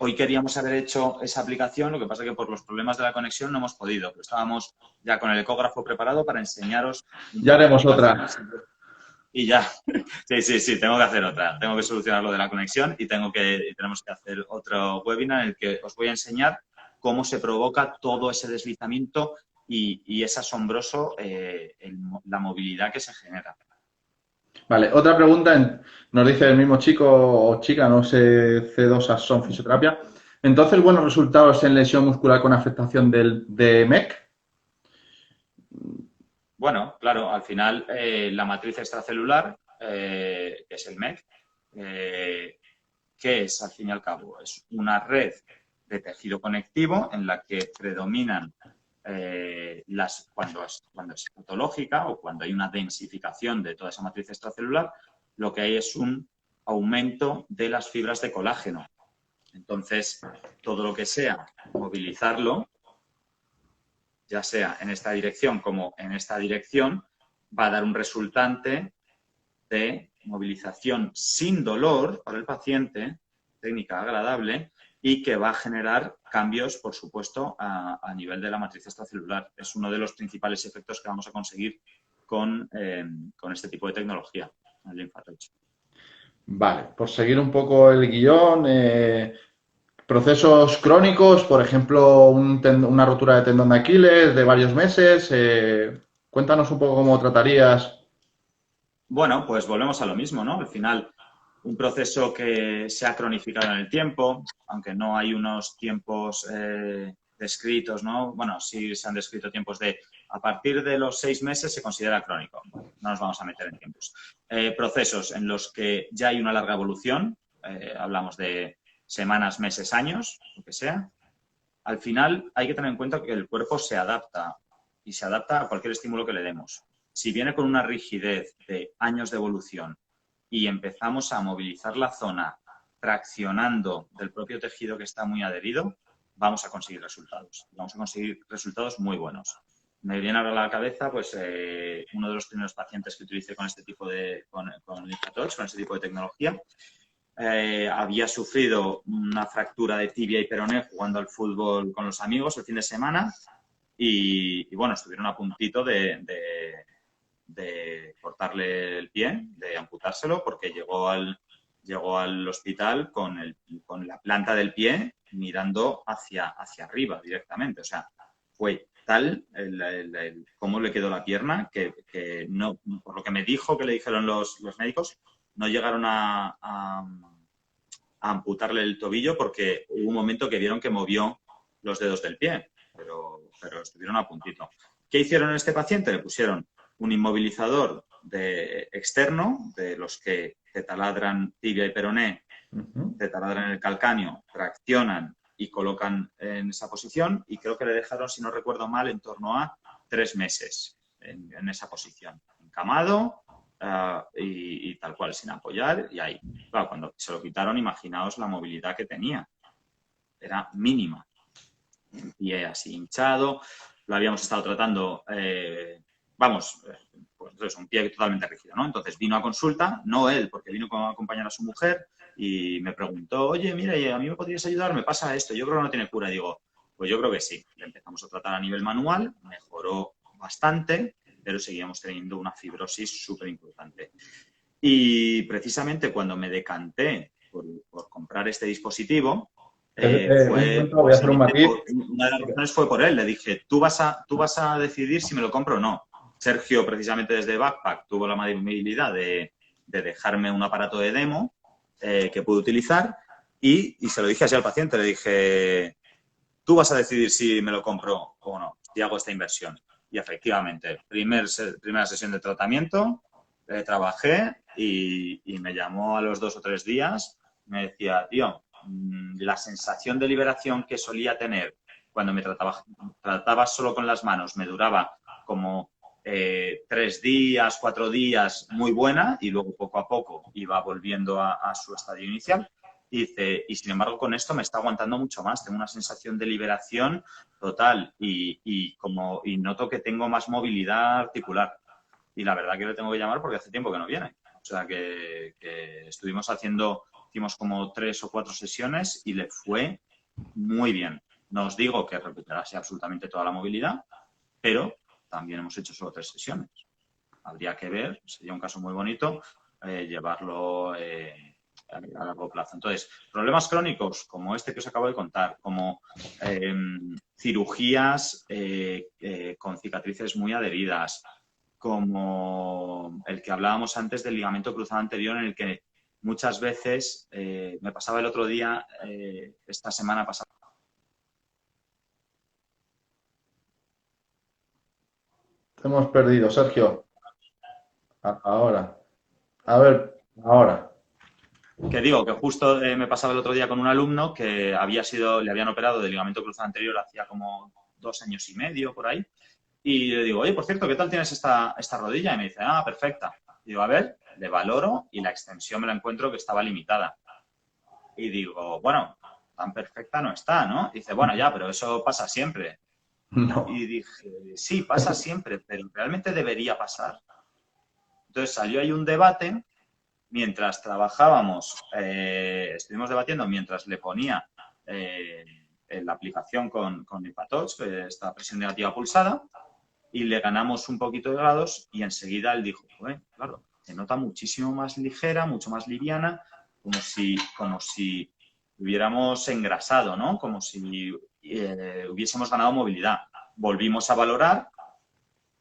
Speaker 2: hoy queríamos haber hecho esa aplicación, lo que pasa es que por los problemas de la conexión no hemos podido, pero estábamos ya con el ecógrafo preparado para enseñaros un
Speaker 1: Ya
Speaker 2: poco
Speaker 1: haremos
Speaker 2: cómo
Speaker 1: otra.
Speaker 2: funciona. Y ya, sí, tengo que hacer otra. Tengo que solucionar lo de la conexión y tenemos que hacer otro webinar en el que os voy a enseñar cómo se provoca todo ese deslizamiento y es asombroso la movilidad que se genera.
Speaker 1: Vale, otra pregunta, nos dice el mismo chico o chica, no sé, C2 Axon Fisioterapia. Entonces, buenos resultados en lesión muscular con afectación de MEC.
Speaker 2: Bueno, claro, al final la matriz extracelular, que es el MEC, ¿qué es al fin y al cabo? Es una red de tejido conectivo en la que predominan cuando es patológica o cuando hay una densificación de toda esa matriz extracelular, lo que hay es un aumento de las fibras de colágeno. Entonces, todo lo que sea movilizarlo, ya sea en esta dirección como en esta dirección, va a dar un resultante de movilización sin dolor para el paciente, técnica agradable, y que va a generar cambios, por supuesto, a nivel de la matriz extracelular. Es uno de los principales efectos que vamos a conseguir con este tipo de tecnología, el LymphaTouch.
Speaker 1: Vale, por seguir un poco el guión, procesos crónicos, por ejemplo, una rotura de tendón de Aquiles de varios meses. Cuéntanos un poco cómo tratarías.
Speaker 2: Bueno, pues volvemos a lo mismo, ¿no? Al final, un proceso que se ha cronificado en el tiempo, aunque no hay unos tiempos descritos, ¿no? Bueno, sí se han descrito tiempos de a partir de los 6 meses se considera crónico. No nos vamos a meter en tiempos. Procesos en los que ya hay una larga evolución, hablamos de semanas, meses, años, lo que sea. Al final hay que tener en cuenta que el cuerpo se adapta y se adapta a cualquier estímulo que le demos. Si viene con una rigidez de años de evolución y empezamos a movilizar la zona traccionando del propio tejido que está muy adherido, vamos a conseguir resultados. Vamos a conseguir resultados muy buenos. Me viene ahora a la cabeza pues, uno de los primeros pacientes que utilicé con este tipo de con este tipo de tecnología. Había sufrido una fractura de tibia y peroné jugando al fútbol con los amigos el fin de semana y bueno, estuvieron a puntito de cortarle el pie, de amputárselo, porque llegó al hospital con la planta del pie mirando hacia arriba directamente. O sea, fue tal cómo le quedó la pierna que no, por lo que me dijo que le dijeron los médicos, no llegaron a amputarle el tobillo porque hubo un momento que vieron que movió los dedos del pie, pero estuvieron a puntito. ¿Qué hicieron en este paciente? Le pusieron un inmovilizador externo, de los que te taladran tibia y peroné, te taladran el calcáneo, traccionan y colocan en esa posición, y creo que le dejaron, si no recuerdo mal, en torno a 3 meses en esa posición, encamado y tal cual, sin apoyar, y ahí. Claro, cuando se lo quitaron, imaginaos la movilidad que tenía. Era mínima. El pie así hinchado, lo habíamos estado tratando, pues es un pie totalmente rígido, ¿no? Entonces vino a consulta, no él, porque vino a acompañar a su mujer y me preguntó, oye, mira, ¿a mí me podrías ayudar? Me pasa esto, yo creo que no tiene cura. Y digo, pues yo creo que sí. Le empezamos a tratar a nivel manual, mejoró bastante, pero seguíamos teniendo una fibrosis súper importante. Y precisamente cuando me decanté por comprar este dispositivo,
Speaker 1: Voy a hacer un matiz.
Speaker 2: una de las razones fue por él. Le dije, tú vas a decidir si me lo compro o no. Sergio, precisamente desde Backpack, tuvo la amabilidad de dejarme un aparato de demo que pude utilizar y se lo dije así al paciente. Le dije, tú vas a decidir si me lo compro o no, si hago esta inversión. Y efectivamente, primera sesión de tratamiento, trabajé y me llamó a los 2 o 3 días. Me decía, tío, la sensación de liberación que solía tener cuando me trataba solo con las manos me duraba como 3 días, 4 días muy buena y luego poco a poco iba volviendo a su estadio inicial. Y dice, y sin embargo con esto me está aguantando mucho más, tengo una sensación de liberación total y noto que tengo más movilidad articular. Y la verdad que le tengo que llamar porque hace tiempo que no viene. O sea que hicimos como 3 o 4 sesiones y le fue muy bien. No os digo que recuperase absolutamente toda la movilidad, pero también hemos hecho solo 3 sesiones. Habría que ver, sería un caso muy bonito, llevarlo a largo plazo. Entonces, problemas crónicos como este que os acabo de contar, como cirugías con cicatrices muy adheridas, como el que hablábamos antes del ligamento cruzado anterior, en el que muchas veces, me pasaba el otro día, esta semana pasada.
Speaker 1: Te hemos perdido, Sergio. Ahora. A ver, ahora.
Speaker 2: Que digo, que justo me pasaba el otro día con un alumno que le habían operado del ligamento cruzado anterior hacía como 2 años y medio, por ahí. Y le digo, oye, por cierto, ¿qué tal tienes esta rodilla? Y me dice, perfecta. Y digo, a ver, le valoro y la extensión me la encuentro que estaba limitada. Y digo, bueno, tan perfecta no está, ¿no? Y dice, bueno, ya, pero eso pasa siempre.
Speaker 1: No.
Speaker 2: Y dije, sí, pasa siempre, pero ¿realmente debería pasar? Entonces salió ahí un debate mientras trabajábamos, estuvimos debatiendo mientras le ponía la aplicación con Lipatox, esta presión negativa pulsada, y le ganamos un poquito de grados y enseguida él dijo, claro, se nota muchísimo más ligera, mucho más liviana, como si hubiéramos engrasado, ¿no? Como si hubiésemos ganado movilidad. Volvimos a valorar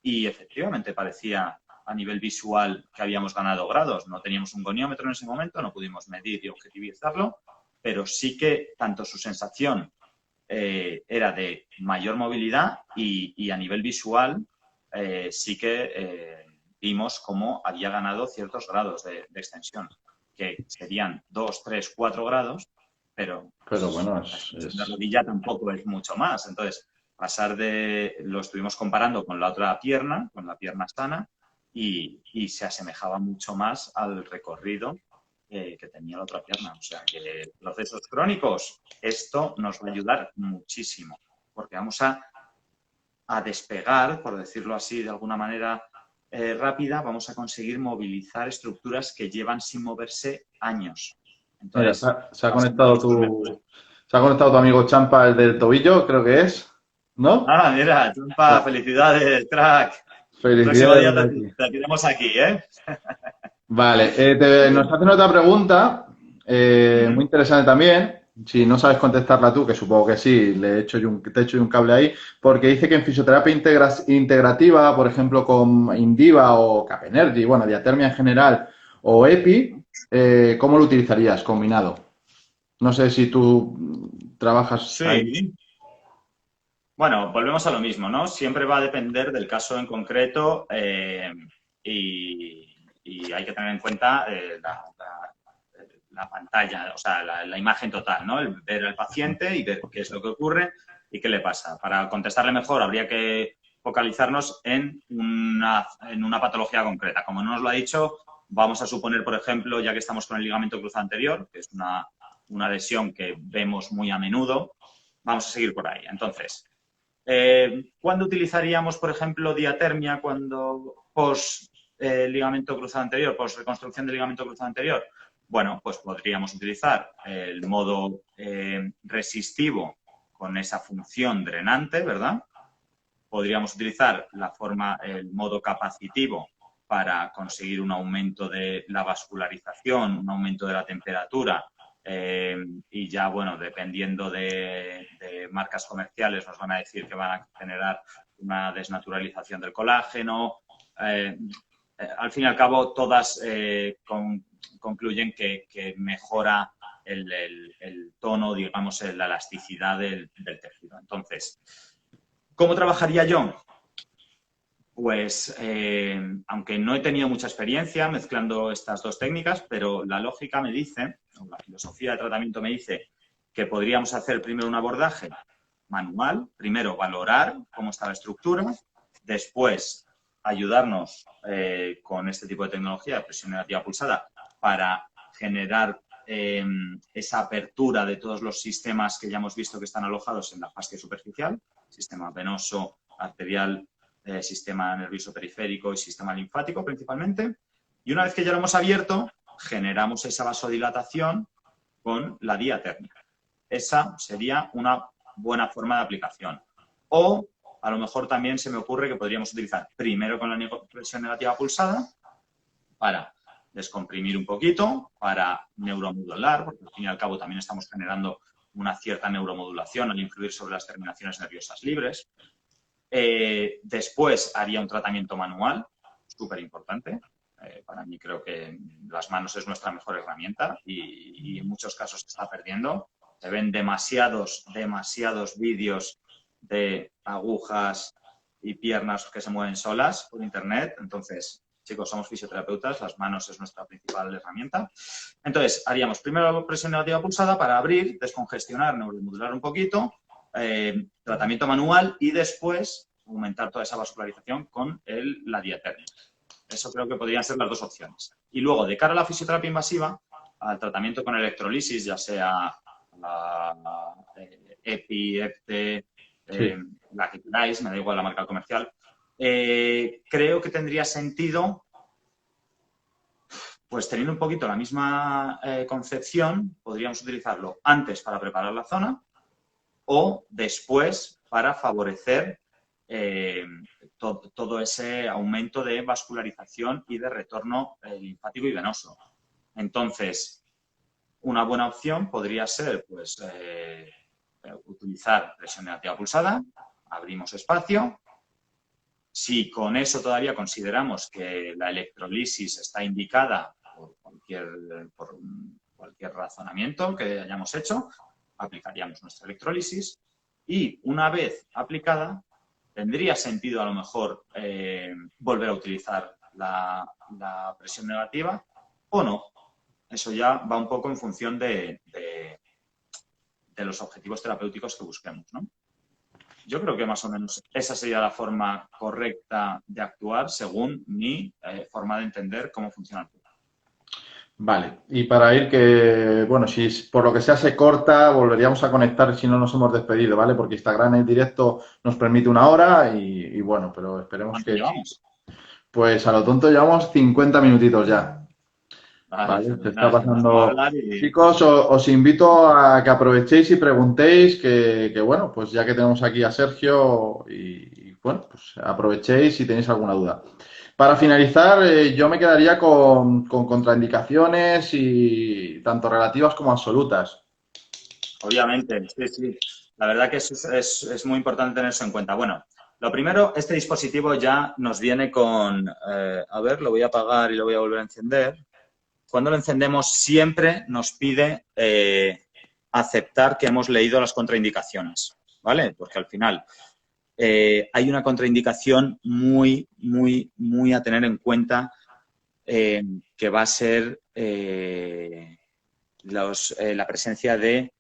Speaker 2: y efectivamente parecía a nivel visual que habíamos ganado grados. No teníamos un goniómetro en ese momento, no pudimos medir y objetivizarlo, pero sí que tanto su sensación era de mayor movilidad y a nivel visual sí que vimos cómo había ganado ciertos grados de extensión, que serían 2, 3, 4 grados, pero
Speaker 1: bueno,
Speaker 2: la extensión de la rodilla tampoco es mucho más. Entonces, lo estuvimos comparando con la otra pierna, con la pierna sana, y se asemejaba mucho más al recorrido que tenía la otra pierna. O sea, que procesos crónicos, esto nos va a ayudar muchísimo, porque vamos a despegar, por decirlo así, de alguna manera rápida, vamos a conseguir movilizar estructuras que llevan sin moverse años.
Speaker 1: Mira,
Speaker 2: Entonces,
Speaker 1: se ha conectado tu amigo Champa, el del tobillo, creo que es, ¿no?
Speaker 2: Mira, Champa, felicidades, crack. El próximo
Speaker 1: Felicidades
Speaker 2: día
Speaker 1: desde aquí.
Speaker 2: te tenemos aquí, ¿eh?
Speaker 1: Vale, nos hacen otra pregunta, muy interesante también. Si no sabes contestarla tú, que supongo que sí, te echo yo un cable ahí, porque dice que en fisioterapia integrativa, por ejemplo, con Indiva o Capenergy, bueno, diatermia en general, o EPI, ¿cómo lo utilizarías combinado? No sé si tú trabajas ahí.
Speaker 2: Sí. Bueno, volvemos a lo mismo, ¿no? Siempre va a depender del caso en concreto y hay que tener en cuenta la pantalla, o sea, la imagen total, ¿no? Ver al paciente y ver qué es lo que ocurre y qué le pasa. Para contestarle mejor habría que focalizarnos en una patología concreta. Como no nos lo ha dicho, vamos a suponer, por ejemplo, ya que estamos con el ligamento cruzado anterior, que es una lesión que vemos muy a menudo, vamos a seguir por ahí. Entonces, ¿cuándo utilizaríamos, por ejemplo, diatermia post ligamento cruzado anterior, post reconstrucción del ligamento cruzado anterior? Bueno, pues podríamos utilizar el modo resistivo con esa función drenante, ¿verdad? Podríamos utilizar el modo capacitivo para conseguir un aumento de la vascularización, un aumento de la temperatura y ya, bueno, dependiendo de marcas comerciales nos van a decir que van a generar una desnaturalización del colágeno. Al fin y al cabo, todas concluyen que mejora el tono, digamos, la elasticidad del tejido. Entonces, ¿cómo trabajaría yo? Pues, aunque no he tenido mucha experiencia mezclando estas dos técnicas, pero la lógica me dice, o la filosofía de tratamiento me dice, que podríamos hacer primero un abordaje manual, primero valorar cómo está la estructura, después ayudarnos con este tipo de tecnología de presión negativa pulsada para generar esa apertura de todos los sistemas que ya hemos visto que están alojados en la fascia superficial, sistema venoso, arterial, sistema nervioso periférico y sistema linfático principalmente. Y una vez que ya lo hemos abierto, generamos esa vasodilatación con la vía térmica. Esa sería una buena forma de aplicación. O a lo mejor también se me ocurre que podríamos utilizar primero con la presión negativa pulsada para descomprimir un poquito, para neuromodular, porque al fin y al cabo también estamos generando una cierta neuromodulación al influir sobre las terminaciones nerviosas libres. Después haría un tratamiento manual, súper importante. Para mí creo que las manos es nuestra mejor herramienta y en muchos casos se está perdiendo. Se ven demasiados vídeos de agujas y piernas que se mueven solas por internet. Entonces, chicos, somos fisioterapeutas, las manos es nuestra principal herramienta. Entonces, haríamos primero la presión negativa pulsada para abrir, descongestionar, neuromodular un poquito, tratamiento manual y después aumentar toda esa vascularización con la diatérmica. Eso creo que podrían ser las dos opciones. Y luego, de cara a la fisioterapia invasiva, al tratamiento con electrolisis, ya sea la EPI, EPTE, la que queráis, me da igual la marca comercial, creo que tendría sentido, pues teniendo un poquito la misma concepción, podríamos utilizarlo antes para preparar la zona o después para favorecer todo ese aumento de vascularización y de retorno linfático y venoso. Entonces, una buena opción podría ser pues, utilizar presión negativa pulsada, abrimos espacio. Si con eso todavía consideramos que la electrolisis está indicada por cualquier razonamiento que hayamos hecho, aplicaríamos nuestra electrolisis y una vez aplicada, tendría sentido a lo mejor volver a utilizar la presión negativa o no. Eso ya va un poco en función de los objetivos terapéuticos que busquemos, ¿no? Yo creo que más o menos esa sería la forma correcta de actuar según mi forma de entender cómo funciona el cuerpo.
Speaker 1: Vale, y para ir que, bueno, si por lo que sea se corta, volveríamos a conectar si no nos hemos despedido, ¿vale? Porque Instagram en directo nos permite 1 hora y bueno, pero esperemos
Speaker 2: ¿Cuánto
Speaker 1: que...
Speaker 2: llevamos?
Speaker 1: Pues a lo tonto llevamos 50 minutitos ya. Vale, se está
Speaker 2: Nada, vamos a
Speaker 1: pasando.
Speaker 2: hablar y...
Speaker 1: Chicos, os invito a que aprovechéis y preguntéis que, bueno, pues ya que tenemos aquí a Sergio y, bueno, pues aprovechéis si tenéis alguna duda. Para finalizar, yo me quedaría con contraindicaciones y tanto relativas como absolutas.
Speaker 2: Obviamente, sí. La verdad que es muy importante tener eso en cuenta. Bueno, lo primero, este dispositivo ya nos viene con... a ver, lo voy a apagar y lo voy a volver a encender. Cuando lo encendemos siempre nos pide aceptar que hemos leído las contraindicaciones, ¿vale? Porque al final hay una contraindicación muy a tener en cuenta que va a ser la presencia de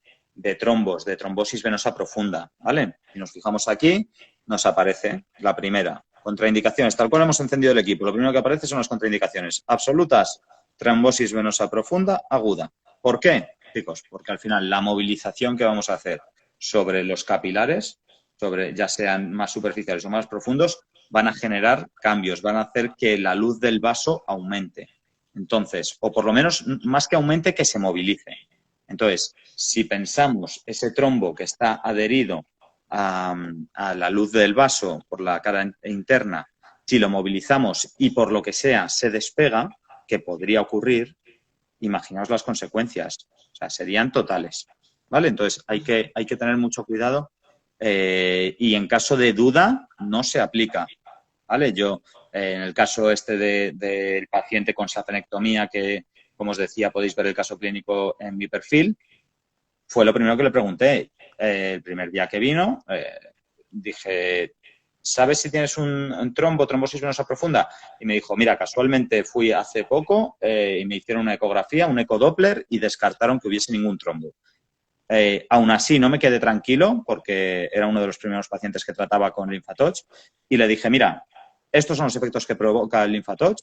Speaker 2: trombos, de trombosis venosa profunda, ¿vale? Si nos fijamos aquí, nos aparece la primera. Contraindicaciones, tal cual hemos encendido el equipo. Lo primero que aparece son las contraindicaciones absolutas. Trombosis venosa profunda aguda. ¿Por qué, chicos? Porque al final la movilización que vamos a hacer sobre los capilares, ya sean más superficiales o más profundos, van a generar cambios, van a hacer que la luz del vaso aumente. Entonces, o por lo menos más que aumente, que se movilice. Entonces, si pensamos ese trombo que está adherido a la luz del vaso por la cara interna, si lo movilizamos y por lo que sea se despega, que podría ocurrir, imaginaos las consecuencias. O sea, serían totales, ¿vale? Entonces, hay que tener mucho cuidado y en caso de duda, no se aplica, ¿vale? Yo, en el caso del paciente con safenectomía, que, como os decía, podéis ver el caso clínico en mi perfil, fue lo primero que le pregunté. El primer día que vino, dije... ¿Sabes si tienes un trombosis venosa profunda? Y me dijo, mira, casualmente fui hace poco y me hicieron una ecografía, un ecodoppler y descartaron que hubiese ningún trombo. Aún así, no me quedé tranquilo porque era uno de los primeros pacientes que trataba con Linfatoch y le dije, mira, estos son los efectos que provoca el LymphaTouch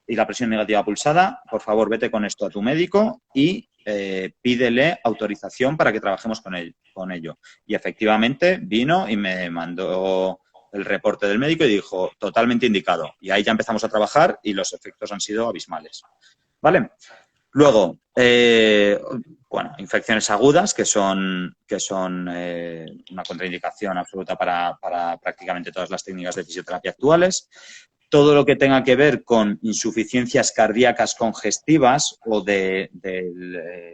Speaker 2: y la presión negativa pulsada. Por favor, vete con esto a tu médico y pídele autorización para que trabajemos con ello. Y efectivamente vino y me mandó el reporte del médico y dijo, totalmente indicado. Y ahí ya empezamos a trabajar y los efectos han sido abismales. ¿Vale? Luego, bueno, infecciones agudas, que son una contraindicación absoluta para prácticamente todas las técnicas de fisioterapia actuales. Todo lo que tenga que ver con insuficiencias cardíacas congestivas o del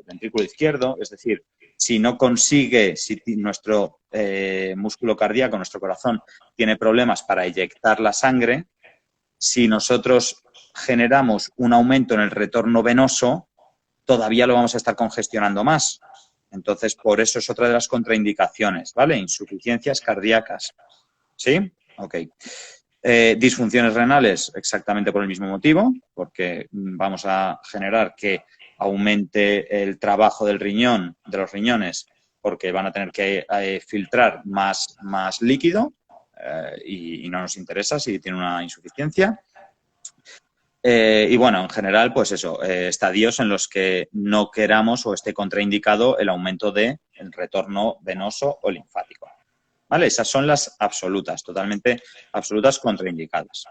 Speaker 2: ventrículo izquierdo, es decir, si no consigue, si nuestro músculo cardíaco, nuestro corazón, tiene problemas para eyectar la sangre, si nosotros generamos un aumento en el retorno venoso, todavía lo vamos a estar congestionando más. Entonces, por eso es otra de las contraindicaciones, ¿vale? Insuficiencias cardíacas. ¿Sí? Ok. Disfunciones renales, exactamente por el mismo motivo, porque vamos a generar que aumente el trabajo del riñón, de los riñones, porque van a tener que filtrar más líquido y no nos interesa si tiene una insuficiencia. Y bueno, en general, pues eso, estadios en los que no queramos o esté contraindicado el aumento del retorno venoso o linfático. ¿Vale? Esas son las absolutas, totalmente absolutas contraindicadas.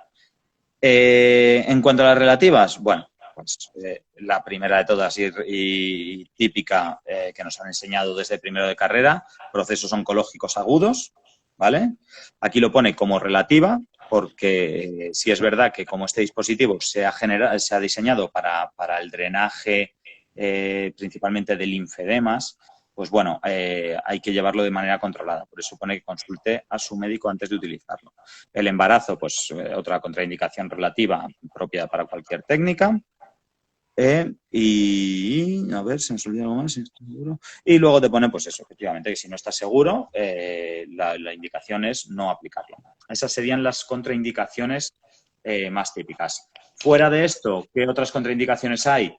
Speaker 2: En cuanto a las relativas, bueno, pues la primera de todas y típica que nos han enseñado desde primero de carrera, procesos oncológicos agudos, ¿vale? Aquí lo pone como relativa, porque sí es verdad que como este dispositivo se ha diseñado para el drenaje principalmente de linfedemas, pues bueno, hay que llevarlo de manera controlada. Por eso pone que consulte a su médico antes de utilizarlo. El embarazo, pues otra contraindicación relativa propia para cualquier técnica. Y a ver, se me olvidó algo más, si estoy seguro. Y luego te pone, pues eso, efectivamente, que si no estás seguro, la indicación es no aplicarlo. Esas serían las contraindicaciones más típicas. Fuera de esto, ¿qué otras contraindicaciones hay?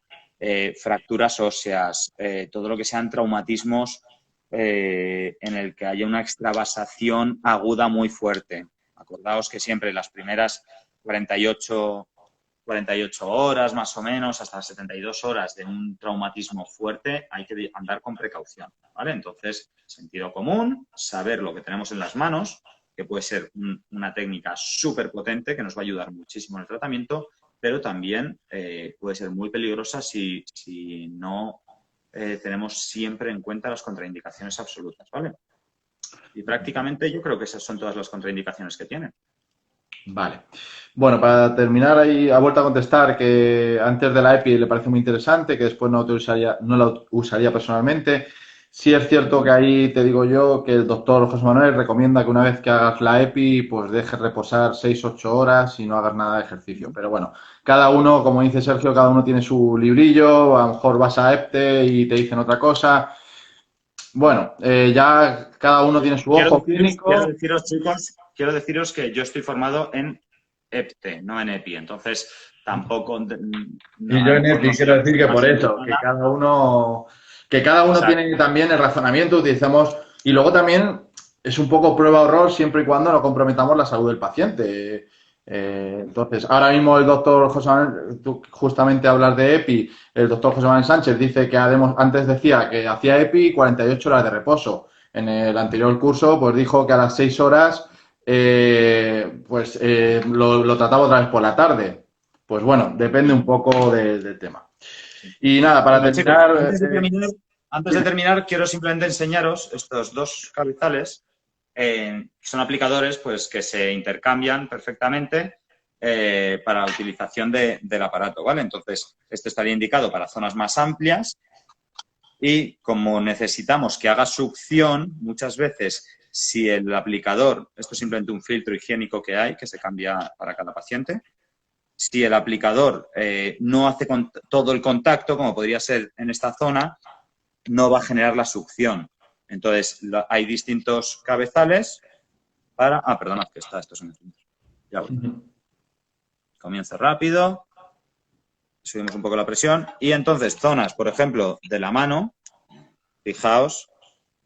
Speaker 2: Fracturas óseas, todo lo que sean traumatismos en el que haya una extravasación aguda muy fuerte. Acordaos que siempre las primeras 48 horas más o menos, hasta 72 horas de un traumatismo fuerte, hay que andar con precaución, ¿vale? Entonces, sentido común, saber lo que tenemos en las manos, que puede ser una técnica súper potente que nos va a ayudar muchísimo en el tratamiento, pero también puede ser muy peligrosa si no tenemos siempre en cuenta las contraindicaciones absolutas, ¿vale? Y prácticamente yo creo que esas son todas las contraindicaciones que tienen.
Speaker 1: Vale. Bueno, para terminar ahí, ha vuelto a contestar que antes de la EPI le parece muy interesante, que después no la usaría personalmente. Sí es cierto que ahí te digo yo que el doctor José Manuel recomienda que una vez que hagas la EPI, pues dejes reposar 6-8 horas y no hagas nada de ejercicio. Pero bueno, cada uno, como dice Sergio, cada uno tiene su librillo, a lo mejor vas a EPTE y te dicen otra cosa. Bueno, ya cada uno tiene su ojo clínico.
Speaker 2: Quiero deciros, chicos, que yo estoy formado en EPTE, no en EPI. Entonces, tampoco...
Speaker 1: Y yo en EPI quiero decir que por eso, que cada uno tiene también el razonamiento, utilizamos... Y luego también es un poco prueba-error siempre y cuando no comprometamos la salud del paciente. Entonces, ahora mismo el doctor José Manuel, tú justamente hablas de EPI, el doctor José Manuel Sánchez dice que antes decía que hacía EPI 48 horas de reposo. En el anterior curso, pues dijo que a las 6 horas lo trataba otra vez por la tarde. Pues bueno, depende un poco del tema. Y nada, para terminar...
Speaker 2: Antes de terminar, quiero simplemente enseñaros estos dos cabezales. Son aplicadores pues, que se intercambian perfectamente para la utilización del aparato, ¿vale? Entonces, este estaría indicado para zonas más amplias y como necesitamos que haga succión, muchas veces, si el aplicador, esto es simplemente un filtro higiénico que hay, que se cambia para cada paciente, si el aplicador no hace todo el contacto, como podría ser en esta zona, no va a generar la succión. Entonces, hay distintos cabezales para... Ah, perdonad, que esto se me... Ya voy. Comienza rápido. Subimos un poco la presión. Y entonces, zonas, por ejemplo, de la mano, fijaos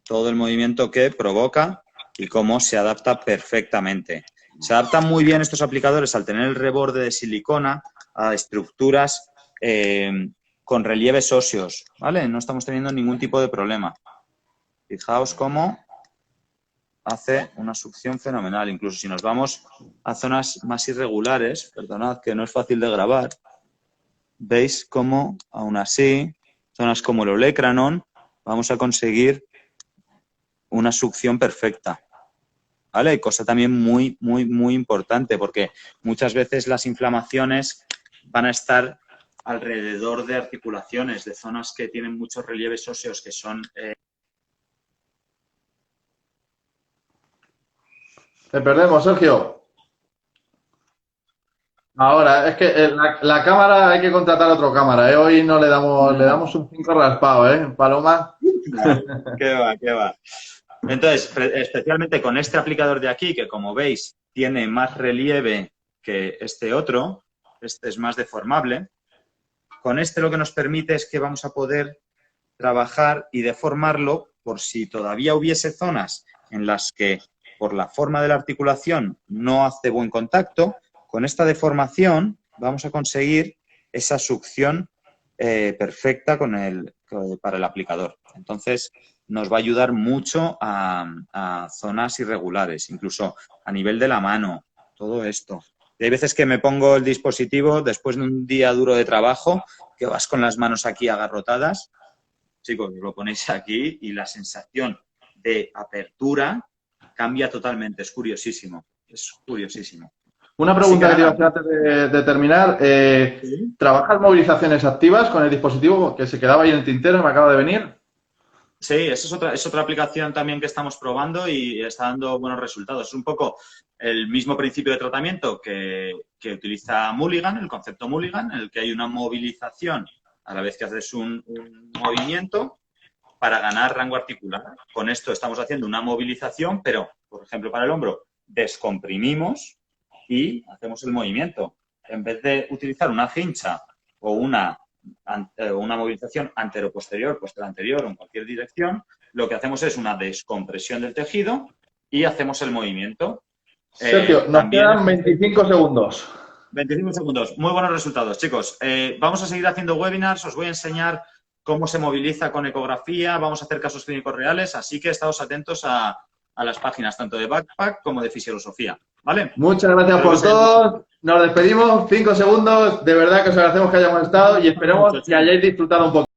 Speaker 2: todo el movimiento que provoca y cómo se adapta perfectamente. Se adaptan muy bien estos aplicadores al tener el reborde de silicona a estructuras con relieves óseos, ¿vale? No estamos teniendo ningún tipo de problema. Fijaos cómo hace una succión fenomenal. Incluso si nos vamos a zonas más irregulares, perdonad que no es fácil de grabar, veis cómo, aún así, zonas como el olecranon, vamos a conseguir una succión perfecta. ¿Vale? Cosa también muy, muy, muy importante, porque muchas veces las inflamaciones van a estar alrededor de articulaciones, de zonas que tienen muchos relieves óseos, que son...
Speaker 1: Te perdemos, Sergio. Ahora, es que la cámara hay que contratar otra cámara, ¿eh? Hoy no le damos un 5 raspado, ¿eh? Paloma.
Speaker 2: ¿Qué va, qué va? Entonces, especialmente con este aplicador de aquí, que como veis tiene más relieve que este otro, este es más deformable, con este lo que nos permite es que vamos a poder trabajar y deformarlo por si todavía hubiese zonas en las que por la forma de la articulación no hace buen contacto. Con esta deformación vamos a conseguir esa succión perfecta para el aplicador. Entonces, nos va a ayudar mucho a zonas irregulares, incluso a nivel de la mano, todo esto. Y hay veces que me pongo el dispositivo después de un día duro de trabajo, que vas con las manos aquí agarrotadas. Chicos, lo ponéis aquí y la sensación de apertura cambia totalmente. Es curiosísimo. Es curiosísimo.
Speaker 1: Una pregunta que te iba a hacer antes de terminar.
Speaker 2: ¿Sí?
Speaker 1: ¿Trabajas movilizaciones activas con el dispositivo que se quedaba ahí en el tintero y me acaba de venir?
Speaker 2: Sí, esa es otra aplicación también que estamos probando y está dando buenos resultados. Es un poco el mismo principio de tratamiento que utiliza Mulligan, el concepto Mulligan, en el que hay una movilización a la vez que haces un movimiento para ganar rango articular. Con esto estamos haciendo una movilización, pero, por ejemplo, para el hombro, descomprimimos y hacemos el movimiento. En vez de utilizar una cincha o una movilización antero-posterior, posterior-anterior o en cualquier dirección, lo que hacemos es una descompresión del tejido y hacemos el movimiento.
Speaker 1: Sergio, nos quedan 25 segundos.
Speaker 2: 25 segundos. Muy buenos resultados, chicos. Vamos a seguir haciendo webinars. Os voy a enseñar cómo se moviliza con ecografía. Vamos a hacer casos clínicos reales. Así que estaos atentos a las páginas tanto de Backpack como de Fisiolosofía. ¿Vale?
Speaker 1: Muchas gracias por todo. Nos despedimos. 5 segundos. De verdad que os agradecemos que hayamos estado y esperemos que hayáis disfrutado un poco.